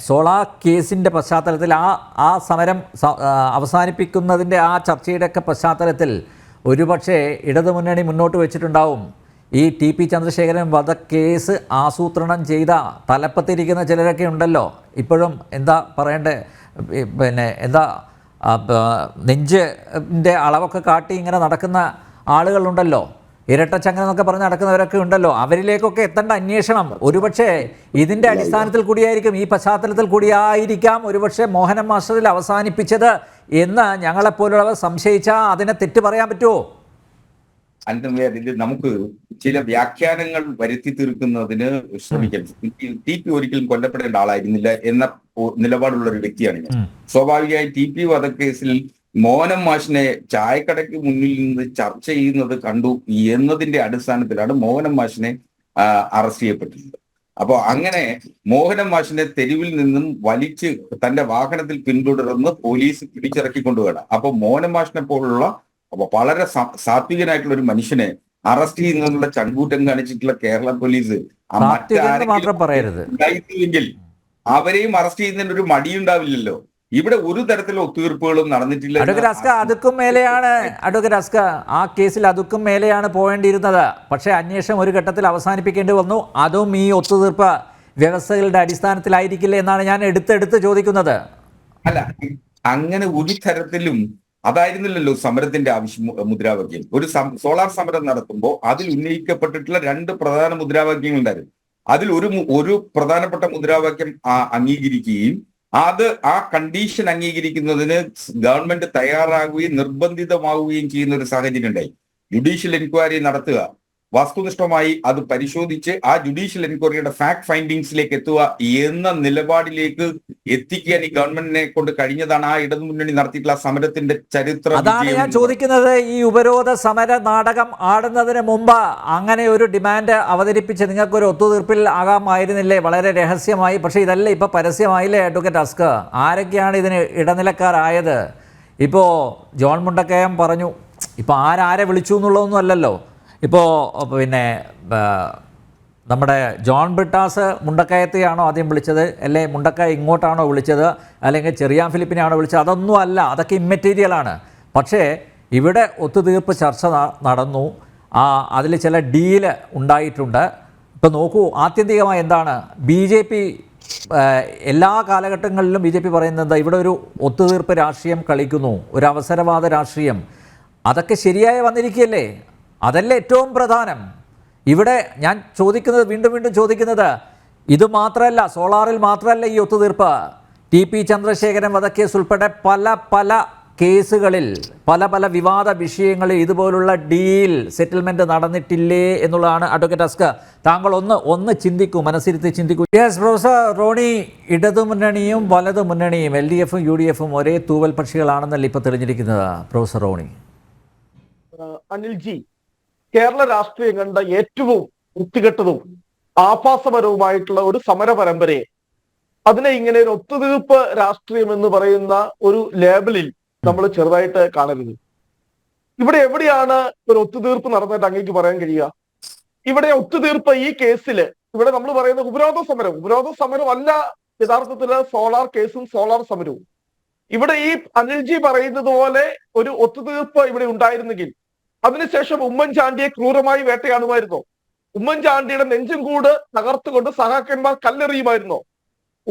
സോളാർ കേസിൻ്റെ പശ്ചാത്തലത്തിൽ, ആ സമരം അവസാനിപ്പിക്കുന്നതിൻ്റെ ആ ചർച്ചയുടെയൊക്കെ പശ്ചാത്തലത്തിൽ ഒരുപക്ഷെ ഇടതുമുന്നണി മുന്നോട്ട് വെച്ചിട്ടുണ്ടാവും, ഈ TP ചന്ദ്രശേഖരൻ വധക്കേസ് ആസൂത്രണം ചെയ്ത തലപ്പത്തിരിക്കുന്ന ചിലരൊക്കെ ഉണ്ടല്ലോ, ഇപ്പോഴും എന്താ പറയണ്ടേ, നെഞ്ചിൻ്റെ അളവൊക്കെ കാട്ടി ഇങ്ങനെ നടക്കുന്ന ആളുകളുണ്ടല്ലോ, ഇരട്ടച്ചങ്ങന എന്നൊക്കെ പറഞ്ഞ് നടക്കുന്നവരൊക്കെ ഉണ്ടല്ലോ, അവരിലേക്കൊക്കെ എത്തേണ്ട അന്വേഷണം ഒരുപക്ഷെ ഇതിൻ്റെ അടിസ്ഥാനത്തിൽ കൂടിയായിരിക്കും, ഈ പശ്ചാത്തലത്തിൽ കൂടിയായിരിക്കാം ഒരുപക്ഷെ മോഹനൻ മാസ്റ്ററിൽ അവസാനിപ്പിച്ചത് എന്ന് ഞങ്ങളെപ്പോലുള്ളവർ സംശയിച്ചാൽ അതിനെ തെറ്റ് പറയാൻ പറ്റുമോ? ഇതിൽ നമുക്ക് ചില വ്യാഖ്യാനങ്ങൾ വരുത്തി തീർക്കുന്നതിന് ശ്രമിക്കാം. TP ഒരിക്കലും കൊല്ലപ്പെടേണ്ട ആളായിരുന്നില്ല എന്ന നിലപാടുള്ള ഒരു വ്യക്തിയാണ് ഞാൻ. സ്വാഭാവികമായി TP വധക്കേസിൽ മോഹനൻ മാഷിനെ ചായക്കടയ്ക്ക് മുന്നിൽ നിന്ന് ചർച്ച ചെയ്യുന്നത് കണ്ടു എന്നതിന്റെ അടിസ്ഥാനത്തിലാണ് മോഹനൻ മാഷിനെ അറസ്റ്റ് ചെയ്യപ്പെട്ടിട്ടുള്ളത്. അപ്പോൾ അങ്ങനെ മോഹനൻ മാഷിനെ തെരുവിൽ നിന്നും വലിച്ച് തന്റെ വാഹനത്തിൽ പിന്തുടർന്ന് പോലീസ് പിടിച്ചിറക്കിക്കൊണ്ടുപോകണം. അപ്പൊ മോഹനൻ മാഷിനെ പോലുള്ള വളരെ സാത്വികനായിട്ടുള്ള ഒരു മനുഷ്യനെ അറസ്റ്റ് ചെയ്യുന്നതിനുള്ള ചങ്കൂറ്റം കാണിച്ചിട്ടുള്ള കേരള പോലീസ് ഉണ്ടായിരുന്നുവെങ്കിൽ അവരെയും അറസ്റ്റ് ചെയ്യുന്നതിന് ഒരു മടിയുണ്ടാവില്ലല്ലോ. ഇവിടെ ഒരു തരത്തിലുള്ള ഒത്തുതീർപ്പുകളും നടന്നിട്ടില്ല. ആ കേസിൽ അതുക്കും മേലെയാണ് പോകേണ്ടിയിരുന്നത്. പക്ഷേ അന്വേഷണം ഒരു ഘട്ടത്തിൽ അവസാനിപ്പിക്കേണ്ടി വന്നു. അതും ഈ ഒത്തുതീർപ്പ് വ്യവസ്ഥകളുടെ അടിസ്ഥാനത്തിലായിരിക്കില്ല എന്നാണ് ഞാൻ എടുത്തെടുത്ത് ചോദിക്കുന്നത്. അല്ല, അങ്ങനെ ഒരു തരത്തിലും അതായിരുന്നില്ലല്ലോ സമരത്തിന്റെ മുദ്രാവാക്യം. ഒരു സോളാർ സമരം നടത്തുമ്പോൾ അതിൽ ഉന്നയിക്കപ്പെട്ടിട്ടുള്ള 2 പ്രധാന മുദ്രാവാക്യങ്ങൾ ഉണ്ടായിരുന്നു. അതിൽ ഒരു പ്രധാനപ്പെട്ട മുദ്രാവാക്യം അംഗീകരിക്കുകയും ആ കണ്ടീഷൻ അംഗീകരിക്കുന്നതിന് ഗവൺമെന്റ് തയ്യാറാകുകയും നിർബന്ധിതമാവുകയും ചെയ്യുന്ന ഒരു സാഹചര്യം ഉണ്ടായി. ജുഡീഷ്യൽ എൻക്വയറി നടത്തുക, വസ്തുനിഷ്ഠമായി അത് പരിശോധിച്ച് ആ ജുഡീഷ്യൽ എൻക്വയറിയുടെ ഫാക്ട് ഫൈൻഡിങ്സിലേക്ക് എത്തുക എന്ന നിലപാടിലേക്ക് എത്തിക്കാൻ ഈ ഗവൺമെന്റിനെ കൊണ്ട് കഴിഞ്ഞതാണ് ആ ഇടതുമുന്നണി നടത്തിയിട്ടുള്ള സമരത്തിന്റെ ചരിത്രം. അതാണ് ഞാൻ ചോദിക്കുന്നത്. ഈ ഉപരോധ സമര നാടകം ആടുന്നതിന് മുമ്പ് അങ്ങനെ ഒരു ഡിമാൻഡ് അവതരിപ്പിച്ച് നിങ്ങൾക്കൊരു ഒത്തുതീർപ്പിൽ ആകാമായിരുന്നില്ലേ? വളരെ രഹസ്യമായി. പക്ഷേ ഇതല്ല ഇപ്പൊ പരസ്യമായില്ലേ അഡ്വക്കേറ്റ് അസ്കർ? ആരൊക്കെയാണ് ഇതിന് ഇടനിലക്കാരായത്? ഇപ്പോൾ ജോൺ മുണ്ടക്കയം പറഞ്ഞു, ഇപ്പോൾ ആരെ വിളിച്ചു എന്നുള്ളതൊന്നും അല്ലല്ലോ. ഇപ്പോൾ പിന്നെ നമ്മുടെ ജോൺ ബ്രിട്ടാസ് മുണ്ടക്കയത്തെയാണോ ആദ്യം വിളിച്ചത്, അല്ലെ മുണ്ടക്കയ ഇങ്ങോട്ടാണോ വിളിച്ചത്, അല്ലെങ്കിൽ ചെറിയാൻ ഫിലിപ്പിനെയാണോ വിളിച്ചത്, അതൊന്നും അല്ല, അതൊക്കെ ഇമ്മെറ്റീരിയലാണ്. പക്ഷേ ഇവിടെ ഒത്തുതീർപ്പ് ചർച്ച നടന്നു, അതിൽ ചില ഡീല് ഉണ്ടായിട്ടുണ്ട്. ഇപ്പം നോക്കൂ, ആത്യന്തികമായി എന്താണ് BJP എല്ലാ കാലഘട്ടങ്ങളിലും BJP പറയുന്നത്, ഇവിടെ ഒരു ഒത്തുതീർപ്പ് രാഷ്ട്രീയം കളിക്കുന്നു, ഒരു അവസരവാദ രാഷ്ട്രീയം. അതൊക്കെ ശരിയായി വന്നിരിക്കുകയല്ലേ? അതല്ലേ ഏറ്റവും പ്രധാനം. ഇവിടെ ഞാൻ ചോദിക്കുന്നത്, വീണ്ടും വീണ്ടും ചോദിക്കുന്നത്, ഇത് മാത്രമല്ല, സോളാറിൽ മാത്രമല്ല ഈ ഒത്തുതീർപ്പ്. TP ചന്ദ്രശേഖരൻ വധക്കേസ് ഉൾപ്പെടെ പല കേസുകളിൽ, പല വിവാദ വിഷയങ്ങളിൽ ഇതുപോലുള്ള ഡീൽ സെറ്റിൽമെന്റ് നടന്നിട്ടില്ലേ എന്നുള്ളതാണ് അഡ്വക്കേറ്റ് അസ്കർ. താങ്കൾ ഒന്ന് ചിന്തിക്കൂ, മനസ്സിരുത്തി ചിന്തിക്കൂ. യെസ് പ്രൊഫസർ റോണി, ഇടതുമുന്നണിയും വലതുമുന്നണിയും LDF-ഉം UDF-ഉം ഒരേ തൂവൽ പക്ഷികളാണെന്നല്ല ഇപ്പോൾ തെളിഞ്ഞിരിക്കുന്നത്. പ്രൊഫസർ റോണി. അനിൽജി, കേരള രാഷ്ട്രീയം കണ്ട ഏറ്റവും വൃത്തികെട്ടതും ആഭാസപരവുമായിട്ടുള്ള ഒരു സമര പരമ്പരയെ അതിനെ ഇങ്ങനെ ഒരു ഒത്തുതീർപ്പ് രാഷ്ട്രീയം എന്ന് പറയുന്ന ഒരു ലേബലിൽ നമ്മൾ ചെറുതായിട്ട് കാണരുത്. ഇവിടെ എവിടെയാണ് ഒരു ഒത്തുതീർപ്പ് നടന്നിട്ട് അങ്ങേക്ക് പറയാൻ കഴിയുക? ഇവിടെ ഒത്തുതീർപ്പ് ഈ കേസില് ഇവിടെ നമ്മൾ പറയുന്ന ഉപരോധ സമരം അല്ല യഥാർത്ഥത്തില് സോളാർ കേസും സോളാർ സമരവും. ഇവിടെ ഈ അനിൽജി പറയുന്നത് പോലെ ഒരു ഒത്തുതീർപ്പ് ഇവിടെ ഉണ്ടായിരുന്നെങ്കിൽ അതിനുശേഷം ഉമ്മൻചാണ്ടിയെ ക്രൂരമായി വേട്ടയാടുമായിരുന്നോ? ഉമ്മൻചാണ്ടിയുടെ നെഞ്ചും കൂട് തകർത്തുകൊണ്ട് സഹാക്കന്മാർ കല്ലെറിയുമായിരുന്നോ?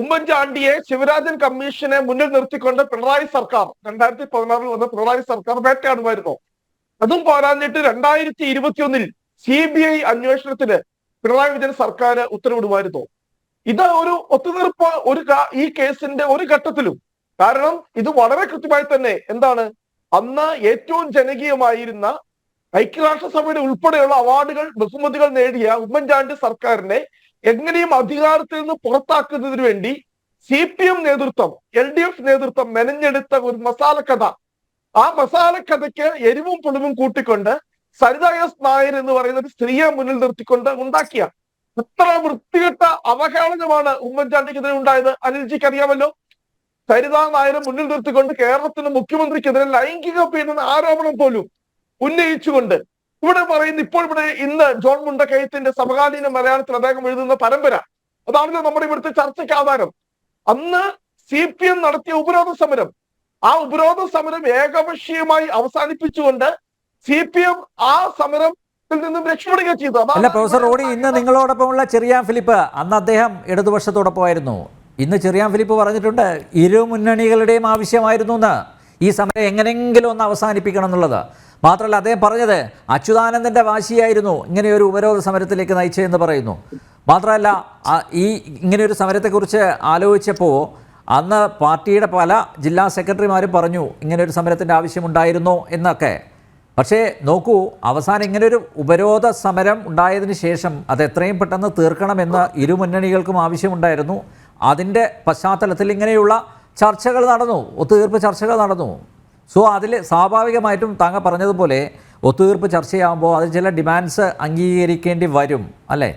ഉമ്മൻചാണ്ടിയെ ശിവരാജൻ കമ്മീഷനെ മുന്നിൽ നിർത്തിക്കൊണ്ട് പിണറായി സർക്കാർ 2016 വന്ന പിണറായി സർക്കാർ വേട്ടയാടുമായിരുന്നോ? അതും പോരാഞ്ഞിട്ട് 2021 CBI അന്വേഷണത്തിന് പിണറായി വിജയൻ സർക്കാർ ഉത്തരവിടുമായിരുന്നോ? ഇത് ഒരു ഒത്തുതീർപ്പ് ഈ കേസിന്റെ ഒരു ഘട്ടത്തിലും. കാരണം ഇത് വളരെ കൃത്യമായി തന്നെ എന്താണ്, അന്ന് ഏറ്റവും ജനകീയമായിരുന്ന ഐക്യരാഷ്ട്രസഭയുടെ ഉൾപ്പെടെയുള്ള അവാർഡുകൾ ബഹുമതികൾ നേടിയ ഉമ്മൻചാണ്ടി സർക്കാരിനെ എങ്ങനെയും അധികാരത്തിൽ നിന്ന് പുറത്താക്കുന്നതിന് വേണ്ടി CPM നേതൃത്വം, LDF നേതൃത്വം മെനഞ്ഞെടുത്ത ഒരു മസാലക്കഥ. ആ മസാലക്കഥയ്ക്ക് എരിവും പുളിവും കൂട്ടിക്കൊണ്ട് സരിത S നായർ എന്ന് പറയുന്ന ഒരു സ്ത്രീയെ മുന്നിൽ നിർത്തിക്കൊണ്ട് ഉണ്ടാക്കിയ എത്ര വൃത്തികെട്ട അവഹേളനമാണ് ഉമ്മൻചാണ്ടിക്കെതിരെ ഉണ്ടായത് അനിൽജിക്ക് അറിയാമല്ലോ. സരിത നായരെ മുന്നിൽ നിർത്തിക്കൊണ്ട് കേരളത്തിലെ മുഖ്യമന്ത്രിക്കെതിരെ ലൈംഗിക പീഡന ആരോപണം പോലും ഉന്നയിച്ചുകൊണ്ട് ഇവിടെ പറയുന്ന ഇന്ന് ജോൺ മുണ്ടക്കയത്തിന്റെ സമകാലീന മലയാളത്തിൽ അദ്ദേഹം എഴുതുന്ന പരമ്പര, അതാണല്ലോ നമ്മുടെ ഇവിടുത്തെ ചർച്ചയ്ക്ക് ആധാരം. അന്ന് CPM നടത്തിയ ഉപരോധ സമരം, ആ ഉപരോധ സമരം ഏകപക്ഷീയമായി അവസാനിപ്പിച്ചുകൊണ്ട് CPM ആ സമരത്തിൽ നിന്നും രക്ഷപ്പെടുകയും ചെയ്തു. അല്ല പ്രൊഫസർ റോണി, ഇന്ന് നിങ്ങളോടൊപ്പമുള്ള ചെറിയാൻ ഫിലിപ്പ്, അന്ന് അദ്ദേഹം ഇടതുപക്ഷത്തോടൊപ്പമായിരുന്നു. ഇന്ന് ചെറിയാൻ ഫിലിപ്പ് പറഞ്ഞിട്ടുണ്ട്, ഇരു മുന്നണികളുടെയും ആവശ്യമായിരുന്നു എന്ന് ഈ സമരം എങ്ങനെയെങ്കിലും ഒന്ന് അവസാനിപ്പിക്കണം എന്നുള്ളത്. മാത്രമല്ല അദ്ദേഹം പറഞ്ഞത് അച്യുതാനന്ദൻ്റെ വാശിയായിരുന്നു ഇങ്ങനെയൊരു ഉപരോധ സമരത്തിലേക്ക് നയിച്ചതെന്ന് പറയുന്നു. മാത്രമല്ല ഇങ്ങനെയൊരു സമരത്തെക്കുറിച്ച് ആലോചിച്ചപ്പോൾ അന്ന് പാർട്ടിയുടെ പല ജില്ലാ സെക്രട്ടറിമാരും പറഞ്ഞു ഇങ്ങനെയൊരു സമരത്തിൻ്റെ ആവശ്യമുണ്ടായിരുന്നോ എന്നൊക്കെ. പക്ഷേ നോക്കൂ, അവസാനം ഇങ്ങനെയൊരു ഉപരോധ സമരം ഉണ്ടായതിന് ശേഷം അത് എത്രയും പെട്ടെന്ന് തീർക്കണമെന്ന് ഇരു മുന്നണികൾക്കും ആവശ്യമുണ്ടായിരുന്നു. അതിൻ്റെ പശ്ചാത്തലത്തിൽ ഇങ്ങനെയുള്ള ചർച്ചകൾ നടന്നു, ഒത്തുതീർപ്പ് ചർച്ചകൾ നടന്നു. സോ അതിൽ സ്വാഭാവികമായിട്ടും താങ്കൾ പറഞ്ഞതുപോലെ ഒത്തുതീർപ്പ് ചർച്ചയാകുമ്പോൾ അതിൽ ചില ഡിമാൻഡ്സ് അംഗീകരിക്കേണ്ടി വരും, അല്ലേ?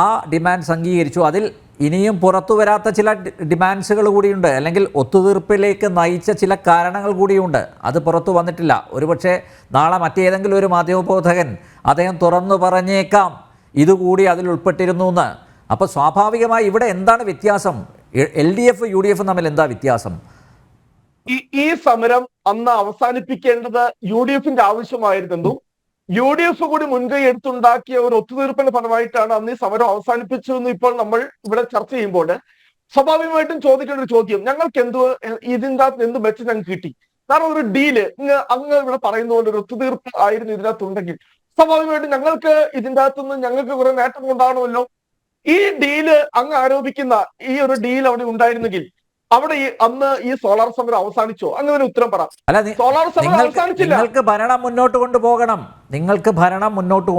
ആ ഡിമാൻഡ്സ് അംഗീകരിച്ചു. അതിൽ ഇനിയും പുറത്തു വരാത്ത ചില ഡിമാൻഡ്സുകൾ കൂടിയുണ്ട്, അല്ലെങ്കിൽ ഒത്തുതീർപ്പിലേക്ക് നയിച്ച ചില കാരണങ്ങൾ കൂടിയുണ്ട്. അത് പുറത്തു വന്നിട്ടില്ല. ഒരുപക്ഷെ നാളെ മറ്റേതെങ്കിലും ഒരു മാധ്യമപ്രവർത്തകൻ അദ്ദേഹം തുറന്നു പറഞ്ഞേക്കാം ഇതുകൂടി അതിൽ ഉൾപ്പെട്ടിരുന്നു എന്ന്. അപ്പോൾ സ്വാഭാവികമായി ഇവിടെ എന്താണ് വ്യത്യാസം? LDF UDF തമ്മിൽ എന്താ വ്യത്യാസം? ഈ സമരം അന്ന് അവസാനിപ്പിക്കേണ്ടത് UDF-ന്റെ ആവശ്യമായിരുന്നെന്നും UDF കൂടി മുൻകൈ എടുത്തുണ്ടാക്കിയ ഒരു ഒത്തുതീർപ്പിന്റെ ഫലമായിട്ടാണ് അന്ന് ഈ സമരം അവസാനിപ്പിച്ചതെന്ന് ഇപ്പോൾ നമ്മൾ ഇവിടെ ചർച്ച ചെയ്യുമ്പോൾ സ്വാഭാവികമായിട്ടും ചോദിക്കേണ്ട ഒരു ചോദ്യം, ഞങ്ങൾക്ക് ഇതിൻ്റെ അകത്ത് എന്ത് മെച്ചം ഞങ്ങൾക്ക് കിട്ടി? കാരണം ഒരു ഡീല് അങ്ങ് ഇവിടെ പറയുന്നതുകൊണ്ട് ഒരു ഒത്തുതീർപ്പ് ആയിരുന്നു ഇതിനകത്തുണ്ടെങ്കിൽ സ്വാഭാവികമായിട്ടും ഞങ്ങൾക്ക് ഇതിൻ്റെ അകത്തുനിന്ന് ഞങ്ങൾക്ക് കുറെ നേട്ടം ഉണ്ടാകണമല്ലോ. ഈ ഡീല് അങ്ങ് ആരോപിക്കുന്ന ഈ ഒരു ഡീൽ അവിടെ ഉണ്ടായിരുന്നെങ്കിൽ അവിടെ അന്ന് ഈ സോളാർ സമരം അവസാനിച്ചോ? അങ്ങനെ ഉത്തരം പറ. സോളാർ സമരം അവസാനിച്ചില്ല. നിങ്ങൾക്ക് ഭരണം മുന്നോട്ട്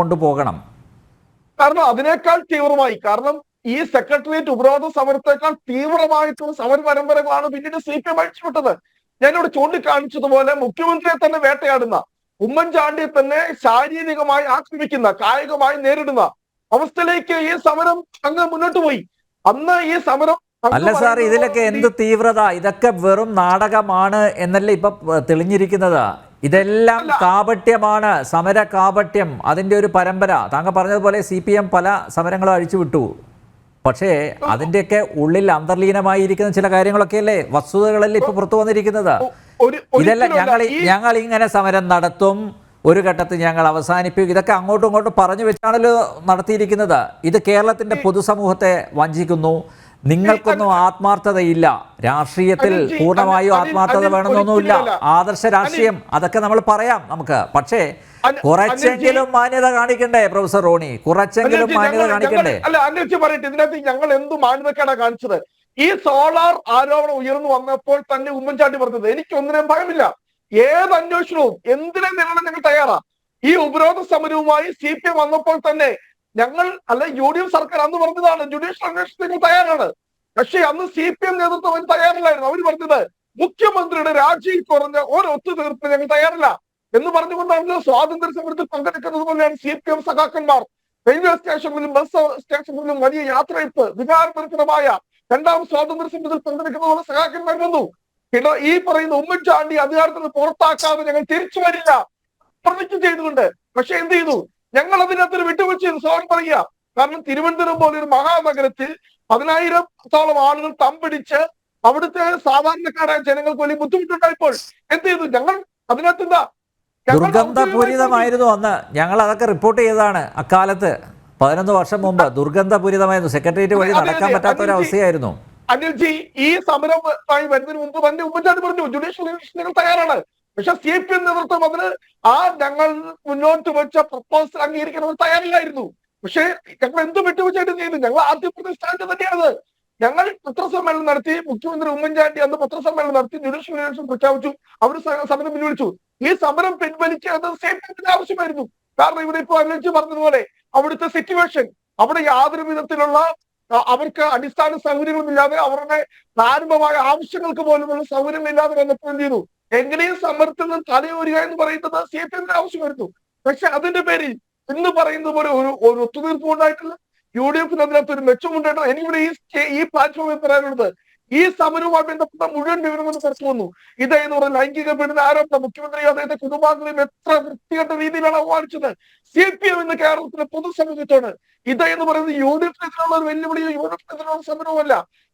കൊണ്ടുപോകണം. കാരണം അതിനേക്കാൾ തീവ്രമായി, കാരണം ഈ സെക്രട്ടേറിയറ്റ് ഉപരോധ സമരത്തെക്കാൾ തീവ്രമായിട്ടുള്ള സമര പരമ്പരകളാണ് പിന്നീട് CPM അഴിച്ചുവിട്ടത്. ഞാനിവിടെ ചൂണ്ടിക്കാണിച്ചതുപോലെ മുഖ്യമന്ത്രിയെ തന്നെ വേട്ടയാടുന്ന, ഉമ്മൻചാണ്ടിയെ തന്നെ ശാരീരികമായി ആക്രമിക്കുന്ന, കായികമായി നേരിടുന്ന അവസ്ഥയിലേക്ക് ഈ സമരം അങ്ങ് മുന്നോട്ട് പോയി. അന്ന് ഈ സമരം അല്ല സാർ, ഇതിലൊക്കെ എന്ത് തീവ്രത? ഇതൊക്കെ വെറും നാടകമാണ് എന്നല്ലേ ഇപ്പൊ തെളിഞ്ഞിരിക്കുന്നത്. ഇതെല്ലാം അല്ല. കാപട്യമാണ്, സമര കാപട്യം, അതിൻ്റെ ഒരു പരമ്പര. താങ്കൾ പറഞ്ഞതുപോലെ CPM പല സമരങ്ങളും അഴിച്ചുവിട്ടു. പക്ഷേ അതിൻ്റെയൊക്കെ ഉള്ളിൽ അന്തർലീനമായിരിക്കുന്ന ചില കാര്യങ്ങളൊക്കെയല്ലേ, വസ്തുതകളല്ലേ ഇപ്പോൾ പുറത്തു വന്നിരിക്കുന്നത്. ഇതെല്ലാം ഞങ്ങൾ ഇങ്ങനെ സമരം നടത്തും, ഒരു ഘട്ടത്തിൽ ഞങ്ങൾ അവസാനിപ്പിക്കും, ഇതൊക്കെ അങ്ങോട്ടും ഇങ്ങോട്ടും പറഞ്ഞു വെച്ചാണല്ലോ നടത്തിയിരിക്കുന്നത്. ഇത് കേരളത്തിൻ്റെ പൊതുസമൂഹത്തെ വഞ്ചിക്കുന്നു. നിങ്ങൾക്കൊന്നും ആത്മാർത്ഥതയില്ല രാഷ്ട്രീയത്തിൽ, പൂർണ്ണമായും ആത്മാർത്ഥത വേണമെന്നൊന്നുമില്ല. ആദർശ രാഷ്ട്രീയം അതൊക്കെ നമ്മൾ പറയാം നമുക്ക്, പക്ഷേ കുറച്ചെങ്കിലും മാന്യത കാണിക്കണ്ടേ പ്രൊഫസർ റോണി, കുറച്ചെങ്കിലും മാന്യത കാണിക്കണ്ടേ? അല്ല, അന്വേഷിച്ച് പറയട്ടെ, ഇതിനകത്ത് ഞങ്ങൾ എന്ത് മാന്യതക്കാണ് കാണിച്ചത്? ഈ സോളാർ ആരോപണം ഉയർന്നു വന്നപ്പോൾ തന്നെ ഉമ്മൻചാണ്ടി പറഞ്ഞത് എനിക്കൊന്നിനും ഭയമില്ല, ഏത് അന്വേഷണവും എന്തിനെ നേരിടാൻ ഞങ്ങൾ തയ്യാറാ. ഈ ഉപരോധ സമരവുമായി CPM വന്നപ്പോൾ തന്നെ ഞങ്ങൾ UDF സർക്കാർ അന്ന് പറഞ്ഞതാണ് ജുഡീഷ്യൽ അന്വേഷണത്തിന് തയ്യാറാണ്. പക്ഷേ അന്ന് CPM നേതൃത്വം അതിന് തയ്യാറില്ലായിരുന്നു. അവർ പറഞ്ഞത് മുഖ്യമന്ത്രിയുടെ രാജിയിൽ കുറഞ്ഞ ഒരു ഒത്തുതീർപ്പിന് ഞങ്ങൾ തയ്യാറില്ല എന്ന് പറഞ്ഞുകൊണ്ടാണ് സ്വാതന്ത്ര്യ സമരത്തിൽ പങ്കെടുക്കുന്നത് പോലെയാണ് CPM സഖാക്കന്മാർ റെയിൽവേ സ്റ്റേഷനിലും ബസ് സ്റ്റേഷനിലും വലിയ യാത്രയപ്പ് വികാരപരിതമായ രണ്ടാം സ്വാതന്ത്ര്യ സമരത്തിൽ പങ്കെടുക്കുന്ന പോലെ സഖാക്കന്മാർ വന്നു. പിന്നെ ഈ പറയുന്ന ഉമ്മൻചാണ്ടി അധികാരത്തിൽ പുറത്താക്കാതെ ഞങ്ങൾ തിരിച്ചു വരില്ല പ്രതിജ്ഞ ചെയ്തുകൊണ്ട്. പക്ഷെ എന്ത് ചെയ്തു? ഞങ്ങൾ അതിനകത്തൊരു വിട്ടുവീഴ്ച ചെയ്തു. സോറി പറയുക, കാരണം തിരുവനന്തപുരം പോലെ ഒരു മഹാനഗരത്തിൽ 10,000-ഓളം ആളുകൾ തമ്പടിച്ച് അവിടുത്തെ സാധാരണക്കാരായ ജനങ്ങൾക്ക് വലിയ ബുദ്ധിമുട്ടുണ്ടായപ്പോൾ എന്ത് ചെയ്തു? ഞങ്ങൾ അതിനകത്ത് എന്താ ദുർഗന്ധപൂരിതമായിരുന്നു അന്ന്. ഞങ്ങൾ അതൊക്കെ റിപ്പോർട്ട് ചെയ്തതാണ്. അക്കാലത്ത് 11 വർഷം മുമ്പ് ദുർഗന്ധപൂരിതമായിരുന്നു. സെക്രട്ടേറിയറ്റ് വഴി നടക്കാൻ പറ്റാത്ത ഒരു അവസ്ഥയായിരുന്നു. അനിൽജി, ഈ സമരമായി വരുന്നതിന് മുമ്പ് തന്നെ ഉമ്മൻചാണ്ടി പറഞ്ഞു ജുഡീഷ്യൽ അന്വേഷണങ്ങൾ തയ്യാറാണ്. പക്ഷെ CPM നേതൃത്വം അതിന് ഞങ്ങൾ മുന്നോട്ട് വെച്ച പ്രപ്പോസൽ അംഗീകരിക്കുന്നത് തയ്യാറില്ലായിരുന്നു. പക്ഷേ ഞങ്ങൾ എന്ത് വിട്ടുവീഴ്ചയായിട്ട് ചെയ്തു? ഞങ്ങൾ ആദ്യ പ്രതിസ്ഥാനത്ത് തന്നെയാണ്. ഞങ്ങൾ പത്രസമ്മേളനം നടത്തി, മുഖ്യമന്ത്രി ഉമ്മൻചാണ്ടി അന്ന് പത്രസമ്മേളനം നടത്തി ജുഡീഷ്യൽ അന്വേഷണം പ്രഖ്യാപിച്ചു. അവർ സമരം പിൻവലിച്ചു. ഈ സമരം പിൻവലിക്കേണ്ടത് CPM ആവശ്യമായിരുന്നു. കാരണം ഇവിടെ ഇപ്പോൾ അന്വേഷിച്ച് പറഞ്ഞതുപോലെ അവിടുത്തെ സിറ്റുവേഷൻ, അവിടെ യാതൊരു വിധത്തിലുള്ള അവർക്ക് അടിസ്ഥാന സൗകര്യങ്ങളുമില്ലാതെ, അവരുടെ പ്രാരംഭമായ ആവശ്യങ്ങൾക്ക് പോലുമുള്ള സൗകര്യങ്ങളില്ലാതെ വന്നപ്പോൾ എന്ത് ചെയ്തു? എങ്ങനെയും സമരത്തിൽ നിന്ന് തലയൂരുക എന്ന് പറയുന്നത് CPM ആവശ്യമായിരുന്നു. പക്ഷെ അതിന്റെ പേരിൽ ഇന്ന് പറയുന്നത് പോലെ ഒരു ഒത്തുതീർപ്പ് ഉണ്ടായിട്ടില്ല. UDF അതിനകത്ത് ഒരു മെച്ചമുണ്ടായിട്ടില്ല. എനിക്കിവിടെ ഈ പ്ലാറ്റ്ഫോമിൽ പറയാനുള്ളത്, ഈ സമരവുമായി ബന്ധപ്പെട്ട മുഴുവൻ വിവരങ്ങളും പുറത്തു വന്നു. ഇതെന്ന് പറഞ്ഞ ലൈംഗിക പീഡന ആരോപണം മുഖ്യമന്ത്രിയും അദ്ദേഹത്തെ കുടുംബാംഗങ്ങളെയും എത്ര വൃത്തികെട്ട രീതിയിലാണ് അവമാനിച്ചത്. CPM ഇന്ന് കേരളത്തിലെ പൊതുസമൂഹത്തോട് ഇതെന്ന് പറയുന്നത് UDF-നെതിരെയുള്ള ഒരു വെല്ലുവിളിയോ UDF-നെതിരെയുള്ള സമരവുമല്ല,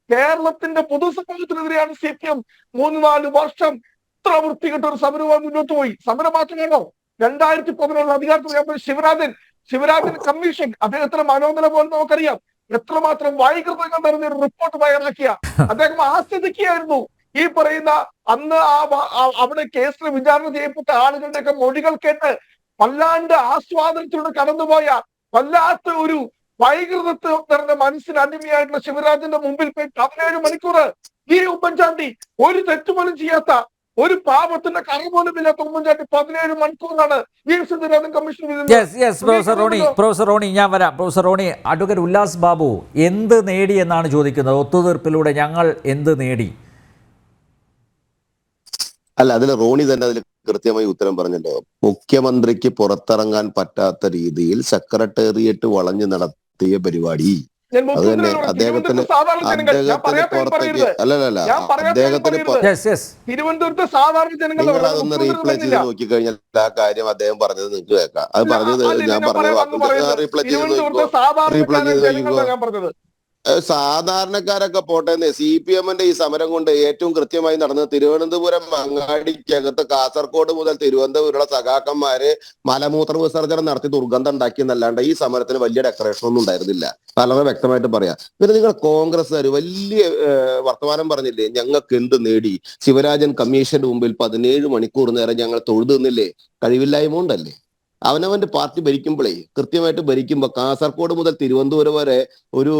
കേരളത്തിന്റെ പൊതുസമൂഹത്തിനെതിരെയാണ് CPM 3-4 വർഷം ഇത്ര വൃത്തികെട്ട ഒരു സമരവുമായി മുന്നോട്ട് പോയി. സമരം മാത്രമാണോ? 2011 അധികാരത്തിൽ ശിവരാജൻ കമ്മീഷൻ, അദ്ദേഹത്തിന്റെ മനോനില പോലെ നമുക്കറിയാം എത്രമാത്രം വൈകൃതങ്ങൾ നിറഞ്ഞ ഒരു റിപ്പോർട്ട് തയ്യാറാക്കിയ അദ്ദേഹം ആസ്വദിക്കുകയായിരുന്നു. ഈ പറയുന്ന അന്ന് അവിടെ കേസിൽ വിചാരണ ചെയ്യപ്പെട്ട ആളുകളുടെയൊക്കെ മൊഴികൾ കേട്ട് വല്ലാണ്ട് ആസ്വാദനത്തിലൂടെ കടന്നുപോയ വല്ലാത്ത ഒരു വൈകൃതത്തിൽ നിറഞ്ഞ മനസ്സിന് അടിമയായിട്ടുള്ള ശിവരാജന്റെ മുമ്പിൽ പോയി 17 മണിക്കൂർ ഈ ഉമ്മൻചാണ്ടി ഒരു തെറ്റുപോലും ചെയ്യാത്ത, ഒരു പാപത്തിന്റെ കറ പോലും ഇല്ലാത്ത ഉമ്മൻചാണ്ടി 17 മണിക്കൂറാണ് ഈ സുധീരൻ കമ്മീഷൻ. പ്രൊഫസർ റോണി, ഞാൻ വരാം. പ്രൊഫസർ റോണി, അഡ്വക്കേറ്റ് ഉല്ലാസ് ബാബു എന്ത് നേടി എന്നാണ് ചോദിക്കുന്നത്? ഒത്തുതീർപ്പിലൂടെ ഞങ്ങൾ എന്ത് നേടി? അല്ല, അതിൽ റോണി തന്നെ അതിൽ കൃത്യമായി ഉത്തരം പറഞ്ഞല്ലോ. മുഖ്യമന്ത്രിക്ക് പുറത്തിറങ്ങാൻ പറ്റാത്ത രീതിയിൽ സെക്രട്ടേറിയറ്റ് വളഞ്ഞു നടത്തിയ പരിപാടി, അത് തന്നെ അദ്ദേഹത്തിന് പുറത്തേക്ക് തിരുവനന്തപുരത്തെ സാധാരണ ജനങ്ങൾ അതൊന്ന് റീപ്ലൈ ചെയ്ത് നോക്കിക്കഴിഞ്ഞാൽ ആ കാര്യം അദ്ദേഹം പറഞ്ഞത് നിങ്ങൾക്ക് കേൾക്കാം. അത് പറഞ്ഞത് ഞാൻ പറഞ്ഞത് റീപ്ലൈ ചെയ്ത് സാധാരണക്കാരൊക്കെ പോട്ടെന്ന്. CPM-ന്റെ ഈ സമരം കൊണ്ട് ഏറ്റവും കൃത്യമായി നടന്നത് തിരുവനന്തപുരം അങ്ങാടിക്കകത്ത് കാസർഗോഡ് മുതൽ തിരുവനന്തപുരമുള്ള സഖാക്കന്മാര് മലമൂത്ര വിസർജനം നടത്തി ദുർഗന്ധം ഉണ്ടാക്കിയെന്നല്ലാണ്ട് ഈ സമരത്തിന് വലിയ ഡെക്കറേഷൻ ഒന്നും ഉണ്ടായിരുന്നില്ല. വളരെ വ്യക്തമായിട്ട് പറയാം. പിന്നെ നിങ്ങൾ കോൺഗ്രസ്സുകാർ വലിയ വർത്തമാനം പറഞ്ഞില്ലേ, ഞങ്ങൾക്ക് എന്ത് നേടി? ശിവരാജൻ കമ്മീഷന്റെ മുമ്പിൽ 17 മണിക്കൂർ നേരം ഞങ്ങൾ തൊഴുതു നിന്നില്ലേ? കഴിവില്ലായ്മ കൊണ്ടല്ലേ? അവനവന്റെ പാർട്ടി ഭരിക്കുമ്പോഴേ കൃത്യമായിട്ട് ഭരിക്കുമ്പോൾ കാസർഗോഡ് മുതൽ തിരുവനന്തപുരം വരെ ഒരു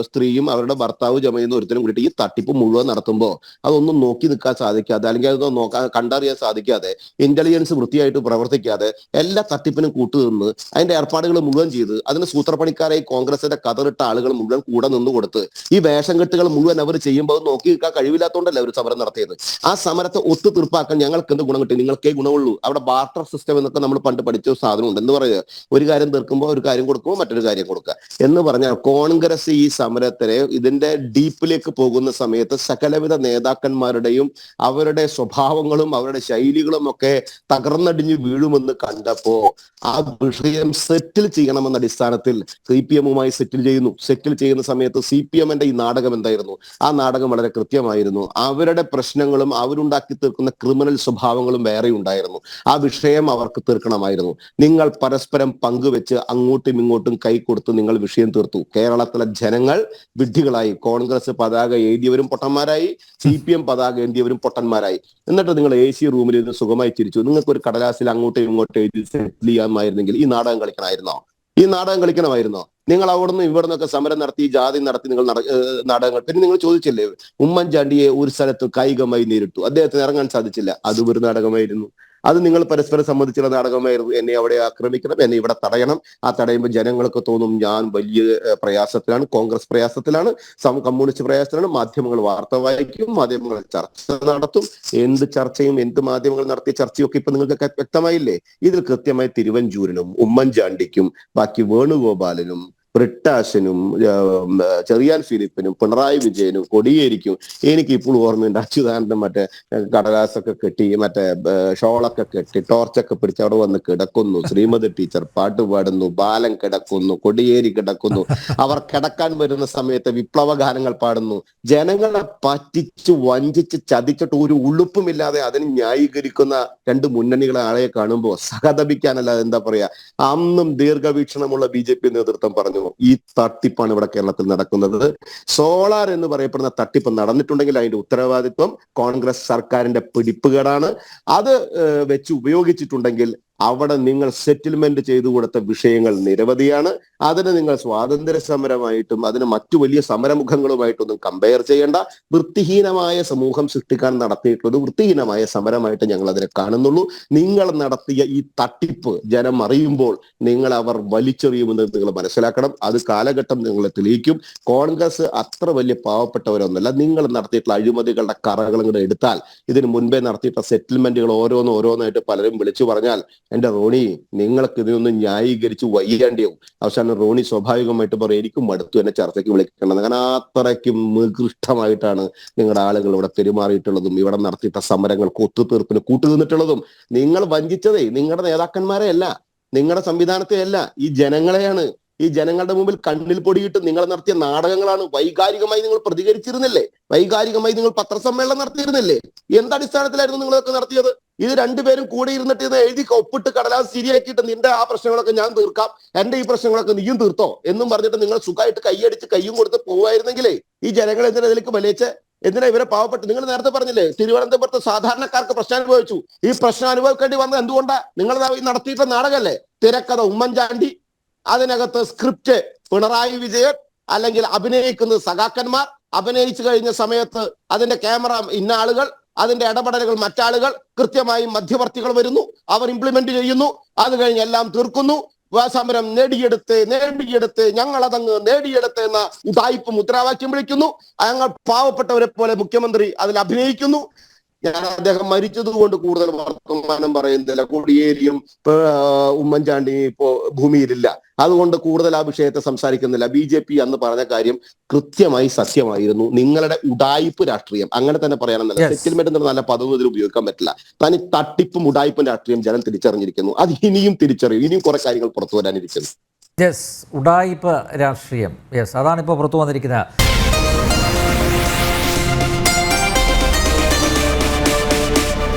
സ്ത്രീയും അവരുടെ ഭർത്താവ് ജമയുന്ന ഒരുത്തരും കൂടിയിട്ട് ഈ തട്ടിപ്പ് മുഴുവൻ നടത്തുമ്പോൾ അതൊന്നും നോക്കി നിൽക്കാൻ സാധിക്കാതെ, അല്ലെങ്കിൽ അതൊന്നും കണ്ടറിയാൻ സാധിക്കാതെ, ഇന്റലിജൻസ് വൃത്തിയായിട്ട് പ്രവർത്തിക്കാതെ എല്ലാ തട്ടിപ്പിനും കൂട്ടുനിന്ന് അതിന്റെ ഏർപ്പാടുകൾ മുഴുവൻ ചെയ്ത് അതിന് സൂത്രപ്പണിക്കാരായി കോൺഗ്രസിന്റെ കതറിട്ട ആളുകൾ മുഴുവൻ കൂടെ നിന്ന് കൊടുത്ത് ഈ വേഷം കെട്ടുകൾ മുഴുവൻ അവർ ചെയ്യുമ്പോൾ നോക്കി നിൽക്കാൻ കഴിവില്ലാത്തതുകൊണ്ടല്ലേ അവർ സമരം നടത്തിയത്. ആ സമരത്തെ ഒത്തുതീർപ്പാക്കാൻ ഞങ്ങൾക്ക് എന്ത് ഗുണം കിട്ടി? നിങ്ങൾക്കേ ഗുണമുള്ളൂ. അവിടെ ബാർട്ടർ സിസ്റ്റം എന്നൊക്കെ നമ്മൾ പണ്ട് പഠിച്ചു സാധനമുണ്ട്. എന്ന് പറയുക, ഒരു കാര്യം തീർക്കുമ്പോൾ ഒരു കാര്യം കൊടുക്കുമ്പോൾ മറ്റൊരു കാര്യം കൊടുക്കുക എന്ന് പറഞ്ഞാൽ കോൺഗ്രസ് ഈ സമരത്തിനെ ഇതിന്റെ ഡീപ്പിലേക്ക് പോകുന്ന സമയത്ത് സകലവിധ നേതാക്കന്മാരുടെയും അവരുടെ സ്വഭാവങ്ങളും അവരുടെ ശൈലികളും ഒക്കെ തകർന്നടിഞ്ഞു വീഴുമെന്ന് കണ്ടപ്പോ ആ വിഷയം സെറ്റിൽ ചെയ്യണമെന്ന അടിസ്ഥാനത്തിൽ CPM-മായി സെറ്റിൽ ചെയ്യുന്ന സമയത്ത് CPM-ന്റെ ഈ നാടകം എന്തായിരുന്നു? ആ നാടകം വളരെ കൃത്യമായിരുന്നു. അവരുടെ പ്രശ്നങ്ങളും അവരുണ്ടാക്കി തീർക്കുന്ന ക്രിമിനൽ സ്വഭാവങ്ങളും വേറെ ഉണ്ടായിരുന്നു. ആ വിഷയം അവർക്ക് തീർക്കണമായിരുന്നു. നിങ്ങൾ പരസ്പരം പങ്കുവെച്ച് അങ്ങോട്ടും ഇങ്ങോട്ടും കൈ കൊടുത്ത് നിങ്ങൾ വിഷയം തീർത്തു. കേരളത്തിലെ ജനങ്ങൾ വിഡ്ഢികളായി. കോൺഗ്രസ് പതാക എഴുതിയവരും പൊട്ടന്മാരായി, CPM പതാക എഴുതിയവരും പൊട്ടന്മാരായി. എന്നിട്ട് നിങ്ങൾ AC റൂമിൽ ഇരുന്ന് സുഖമായി ചിരിച്ചു. നിങ്ങൾക്ക് ഒരു കടലാസിൽ അങ്ങോട്ടും ഇങ്ങോട്ടും എഴുതി സെറ്റിൽ ചെയ്യാമായിരുന്നെങ്കിൽ ഈ നാടകം കളിക്കണമായിരുന്നോ? നിങ്ങൾ അവിടുന്ന് ഇവിടുന്നൊക്കെ സമരം നടത്തി, ജാതി നടത്തി, നിങ്ങൾ നാടകങ്ങൾ. പിന്നെ നിങ്ങൾ ചോദിച്ചില്ലേ, ഉമ്മൻചാണ്ടിയെ ഒരു സ്ഥലത്ത് കായികമായി നേരിട്ടു, അദ്ദേഹത്തിന് ഇറങ്ങാൻ സാധിച്ചില്ല, അതും ഒരു നാടകമായിരുന്നു. അത് നിങ്ങൾ പരസ്പരം സമ്മതിച്ചുള്ള നാടകമായിരുന്നു. എന്നെ അവിടെ ആക്രമിക്കണം, എന്നെ ഇവിടെ തടയണം. ആ തടയുമ്പോൾ ജനങ്ങൾക്ക് തോന്നും ഞാൻ വലിയ പ്രയാസത്തിലാണ്, കോൺഗ്രസ് പ്രയാസത്തിലാണ്, കമ്മ്യൂണിസ്റ്റ് പ്രയാസത്തിലാണ്. മാധ്യമങ്ങൾ വാർത്ത വായിക്കും, മാധ്യമങ്ങൾ ചർച്ച നടത്തും. എന്ത് ചർച്ചയും എന്ത് മാധ്യമങ്ങൾ നടത്തിയ ചർച്ചയൊക്കെ ഇപ്പൊ നിങ്ങൾക്ക് വ്യക്തമായില്ലേ? ഇതിൽ കൃത്യമായി തിരുവഞ്ചൂരിനും ഉമ്മൻചാണ്ടിക്കും ബാക്കി വേണുഗോപാലിനും ബ്രിട്ടാശനും ചെറിയാൻ ഫിലിപ്പിനും പിണറായി വിജയനും കൊടിയേരിക്കും എനിക്ക് ഇപ്പോൾ ഓർമ്മയുണ്ട്. അച്യുതാനന്ദൻ മറ്റേ കടലാസൊക്കെ കെട്ടി, മറ്റേ ഷോളൊക്കെ കെട്ടി, ടോർച്ചൊക്കെ പിടിച്ച് അവിടെ വന്ന് കിടക്കുന്നു. ശ്രീമതി ടീച്ചർ പാട്ട് പാടുന്നു, ബാലൻ കിടക്കുന്നു, കൊടിയേരി കിടക്കുന്നു. അവർ കിടക്കാൻ വരുന്ന സമയത്ത് വിപ്ലവ ഗാനങ്ങൾ പാടുന്നു. ജനങ്ങളെ പറ്റിച്ച് വഞ്ചിച്ച് ചതിച്ചിട്ട് ഒരു ഉളുപ്പുമില്ലാതെ അതിന് ന്യായീകരിക്കുന്ന രണ്ട് മുന്നണികളെ ആളെ കാണുമ്പോൾ സഹതപിക്കാനല്ലാതെ എന്താ പറയാ. അന്നും ദീർഘവീക്ഷണമുള്ള BJP നേതൃത്വം പറഞ്ഞു, ഈ തട്ടിപ്പാണ് ഇവിടെ കേരളത്തിൽ നടക്കുന്നത്. സോളാർ എന്ന് പറയപ്പെടുന്ന തട്ടിപ്പ് നടന്നിട്ടുണ്ടെങ്കിൽ അതിന്റെ ഉത്തരവാദിത്വം കോൺഗ്രസ് സർക്കാരിന്റെ പിടിപ്പുകേടാണ്. അത് വെച്ച് ഉപയോഗിച്ചിട്ടുണ്ടെങ്കിൽ അവിടെ നിങ്ങൾ സെറ്റിൽമെന്റ് ചെയ്തു കൊടുത്ത വിഷയങ്ങൾ നിരവധിയാണ്. അതിന് നിങ്ങൾ സ്വാതന്ത്ര്യ സമരമായിട്ടും അതിന് മറ്റു വലിയ സമരമുഖങ്ങളുമായിട്ടൊന്നും കമ്പയർ ചെയ്യേണ്ട. വൃത്തിഹീനമായ സമൂഹം സൃഷ്ടിക്കാൻ നടത്തിയിട്ടുള്ളത് വൃത്തിഹീനമായ സമരമായിട്ട് ഞങ്ങൾ അതിനെ കാണുന്നുള്ളൂ. നിങ്ങൾ നടത്തിയ ഈ തട്ടിപ്പ് ജനം അറിയുമ്പോൾ നിങ്ങൾ അവർ വലിച്ചെറിയുമെന്ന് നിങ്ങൾ മനസ്സിലാക്കണം. അത് കാലഘട്ടം നിങ്ങളെ തെളിയിക്കും. കോൺഗ്രസ് അത്ര വലിയ പാവപ്പെട്ടവരൊന്നുമല്ല. നിങ്ങൾ നടത്തിയിട്ടുള്ള അഴിമതികളുടെ കറകൾ കൂടെ എടുത്താൽ, ഇതിന് മുൻപേ നടത്തിയിട്ടുള്ള സെറ്റിൽമെന്റുകൾ ഓരോന്നായിട്ട് പലരും വിളിച്ചു പറഞ്ഞാൽ, എന്റെ റോണി നിങ്ങൾക്ക് ഇതിനൊന്നും ന്യായീകരിച്ച് വയ്യാണ്ടിയാവും. അവസാനം റോണി സ്വാഭാവികമായിട്ട് പറയും എനിക്കും മടുത്തു, എന്നെ ചർച്ചയ്ക്ക് വിളിക്കണം. അങ്ങനെ അത്രയ്ക്കും നികൃഷ്ടമായിട്ടാണ് നിങ്ങളുടെ ആളുകൾ ഇവിടെ പെരുമാറിയിട്ടുള്ളതും ഇവിടെ നടത്തിയിട്ട സമരങ്ങൾക്ക് ഒത്തുതീർപ്പിന് കൂട്ടുനിന്നിട്ടുള്ളതും. നിങ്ങൾ വഞ്ചിച്ചതേ നിങ്ങളുടെ നേതാക്കന്മാരെ അല്ല, നിങ്ങളുടെ സംവിധാനത്തെ അല്ല, ഈ ജനങ്ങളെയാണ്. ഈ ജനങ്ങളുടെ മുമ്പിൽ കണ്ണിൽ പൊടിയിട്ട് നിങ്ങൾ നടത്തിയ നാടകങ്ങളാണ്. വൈകാരികമായി നിങ്ങൾ പ്രതികരിച്ചിരുന്നില്ലേ? വൈകാരികമായി നിങ്ങൾ പത്രസമ്മേളനം നടത്തിയിരുന്നില്ലേ? എന്തടിസ്ഥാനത്തിലായിരുന്നു നിങ്ങളൊക്കെ നടത്തിയത്? ഇത് രണ്ടുപേരും കൂടെ ഇരുന്നിട്ട് ഇത് എഴുതി ഒപ്പിട്ട് കടലാസ് ശരിയാക്കിയിട്ട് നിന്റെ ആ പ്രശ്നങ്ങളൊക്കെ ഞാൻ തീർക്കാം, എന്റെ ഈ പ്രശ്നങ്ങളൊക്കെ നീയും തീർത്തോ എന്നും പറഞ്ഞിട്ട് നിങ്ങൾ സുഖമായിട്ട് കൈയടിച്ച് കയ്യും കൊടുത്ത് പോവായിരുന്നെങ്കിലേ ഈ ജനങ്ങൾ എന്തിനാ ഇതിലേക്ക് വലിച്ച് എന്തിനാ ഇവരെ പാവപ്പെട്ട്? നിങ്ങൾ നേരത്തെ പറഞ്ഞില്ലേ തിരുവനന്തപുരത്ത് സാധാരണക്കാർക്ക് പ്രശ്നം അനുഭവിച്ചു. ഈ പ്രശ്നം അനുഭവിക്കേണ്ടി വന്നത് എന്തുകൊണ്ടാ? നിങ്ങൾ നടത്തിയിട്ടുള്ള നാടകമല്ലേ? തിരക്കഥ ഉമ്മൻചാണ്ടി, അതിനകത്ത് സ്ക്രിപ്റ്റ് പിണറായി വിജയൻ, അല്ലെങ്കിൽ അഭിനയിക്കുന്നത് സഖാക്കന്മാർ, അഭിനയിച്ചു കഴിഞ്ഞ സമയത്ത് അതിന്റെ ക്യാമറ ഇന്ന ആളുകൾ, അതിന്റെ ഇടപെടലുകൾ മറ്റാളുകൾ, കൃത്യമായി മധ്യവർത്തികൾ വരുന്നു, അവർ ഇംപ്ലിമെന്റ് ചെയ്യുന്നു, അത് കഴിഞ്ഞ് എല്ലാം തീർക്കുന്നു. സമരം നേടിയെടുത്ത് ഞങ്ങളതങ്ങ് നേടിയെടുത്ത് എന്ന ഉടായിപ്പ് മുദ്രാവാക്യം വിളിക്കുന്നു. ഞങ്ങൾ പാവപ്പെട്ടവരെ പോലെ മുഖ്യമന്ത്രി അതിൽ അഭിനയിക്കുന്നു. ഞാൻ അദ്ദേഹം മരിച്ചതുകൊണ്ട് കൂടുതൽ വർത്തമാനം പറയുന്നില്ല. കോടിയേരിയും ഉമ്മൻചാണ്ടി ഇപ്പോ ഭൂമിയിലില്ല, അതുകൊണ്ട് കൂടുതൽ ആ വിഷയത്തെ സംസാരിക്കുന്നില്ല. BJP അന്ന് പറഞ്ഞ കാര്യം കൃത്യമായി സത്യമായിരുന്നു. നിങ്ങളുടെ ഉടായിപ്പ് രാഷ്ട്രീയം, അങ്ങനെ തന്നെ പറയാനെന്നല്ല, സെറ്റിൽമെന്റ് എന്ന നല്ല പദവും ഇതിൽ ഉപയോഗിക്കാൻ പറ്റില്ല. തനി തട്ടിപ്പും ഉടായിപ്പും രാഷ്ട്രീയം ജനം തിരിച്ചറിഞ്ഞിരിക്കുന്നു. അത് ഇനിയും തിരിച്ചറിയും. ഇനിയും കുറെ കാര്യങ്ങൾ പുറത്തു വരാനിരിക്കുന്നു. ഉടായിപ്പ് രാഷ്ട്രീയം, അതാണിപ്പോൾ പുറത്തു വന്നിരിക്കുന്നത്.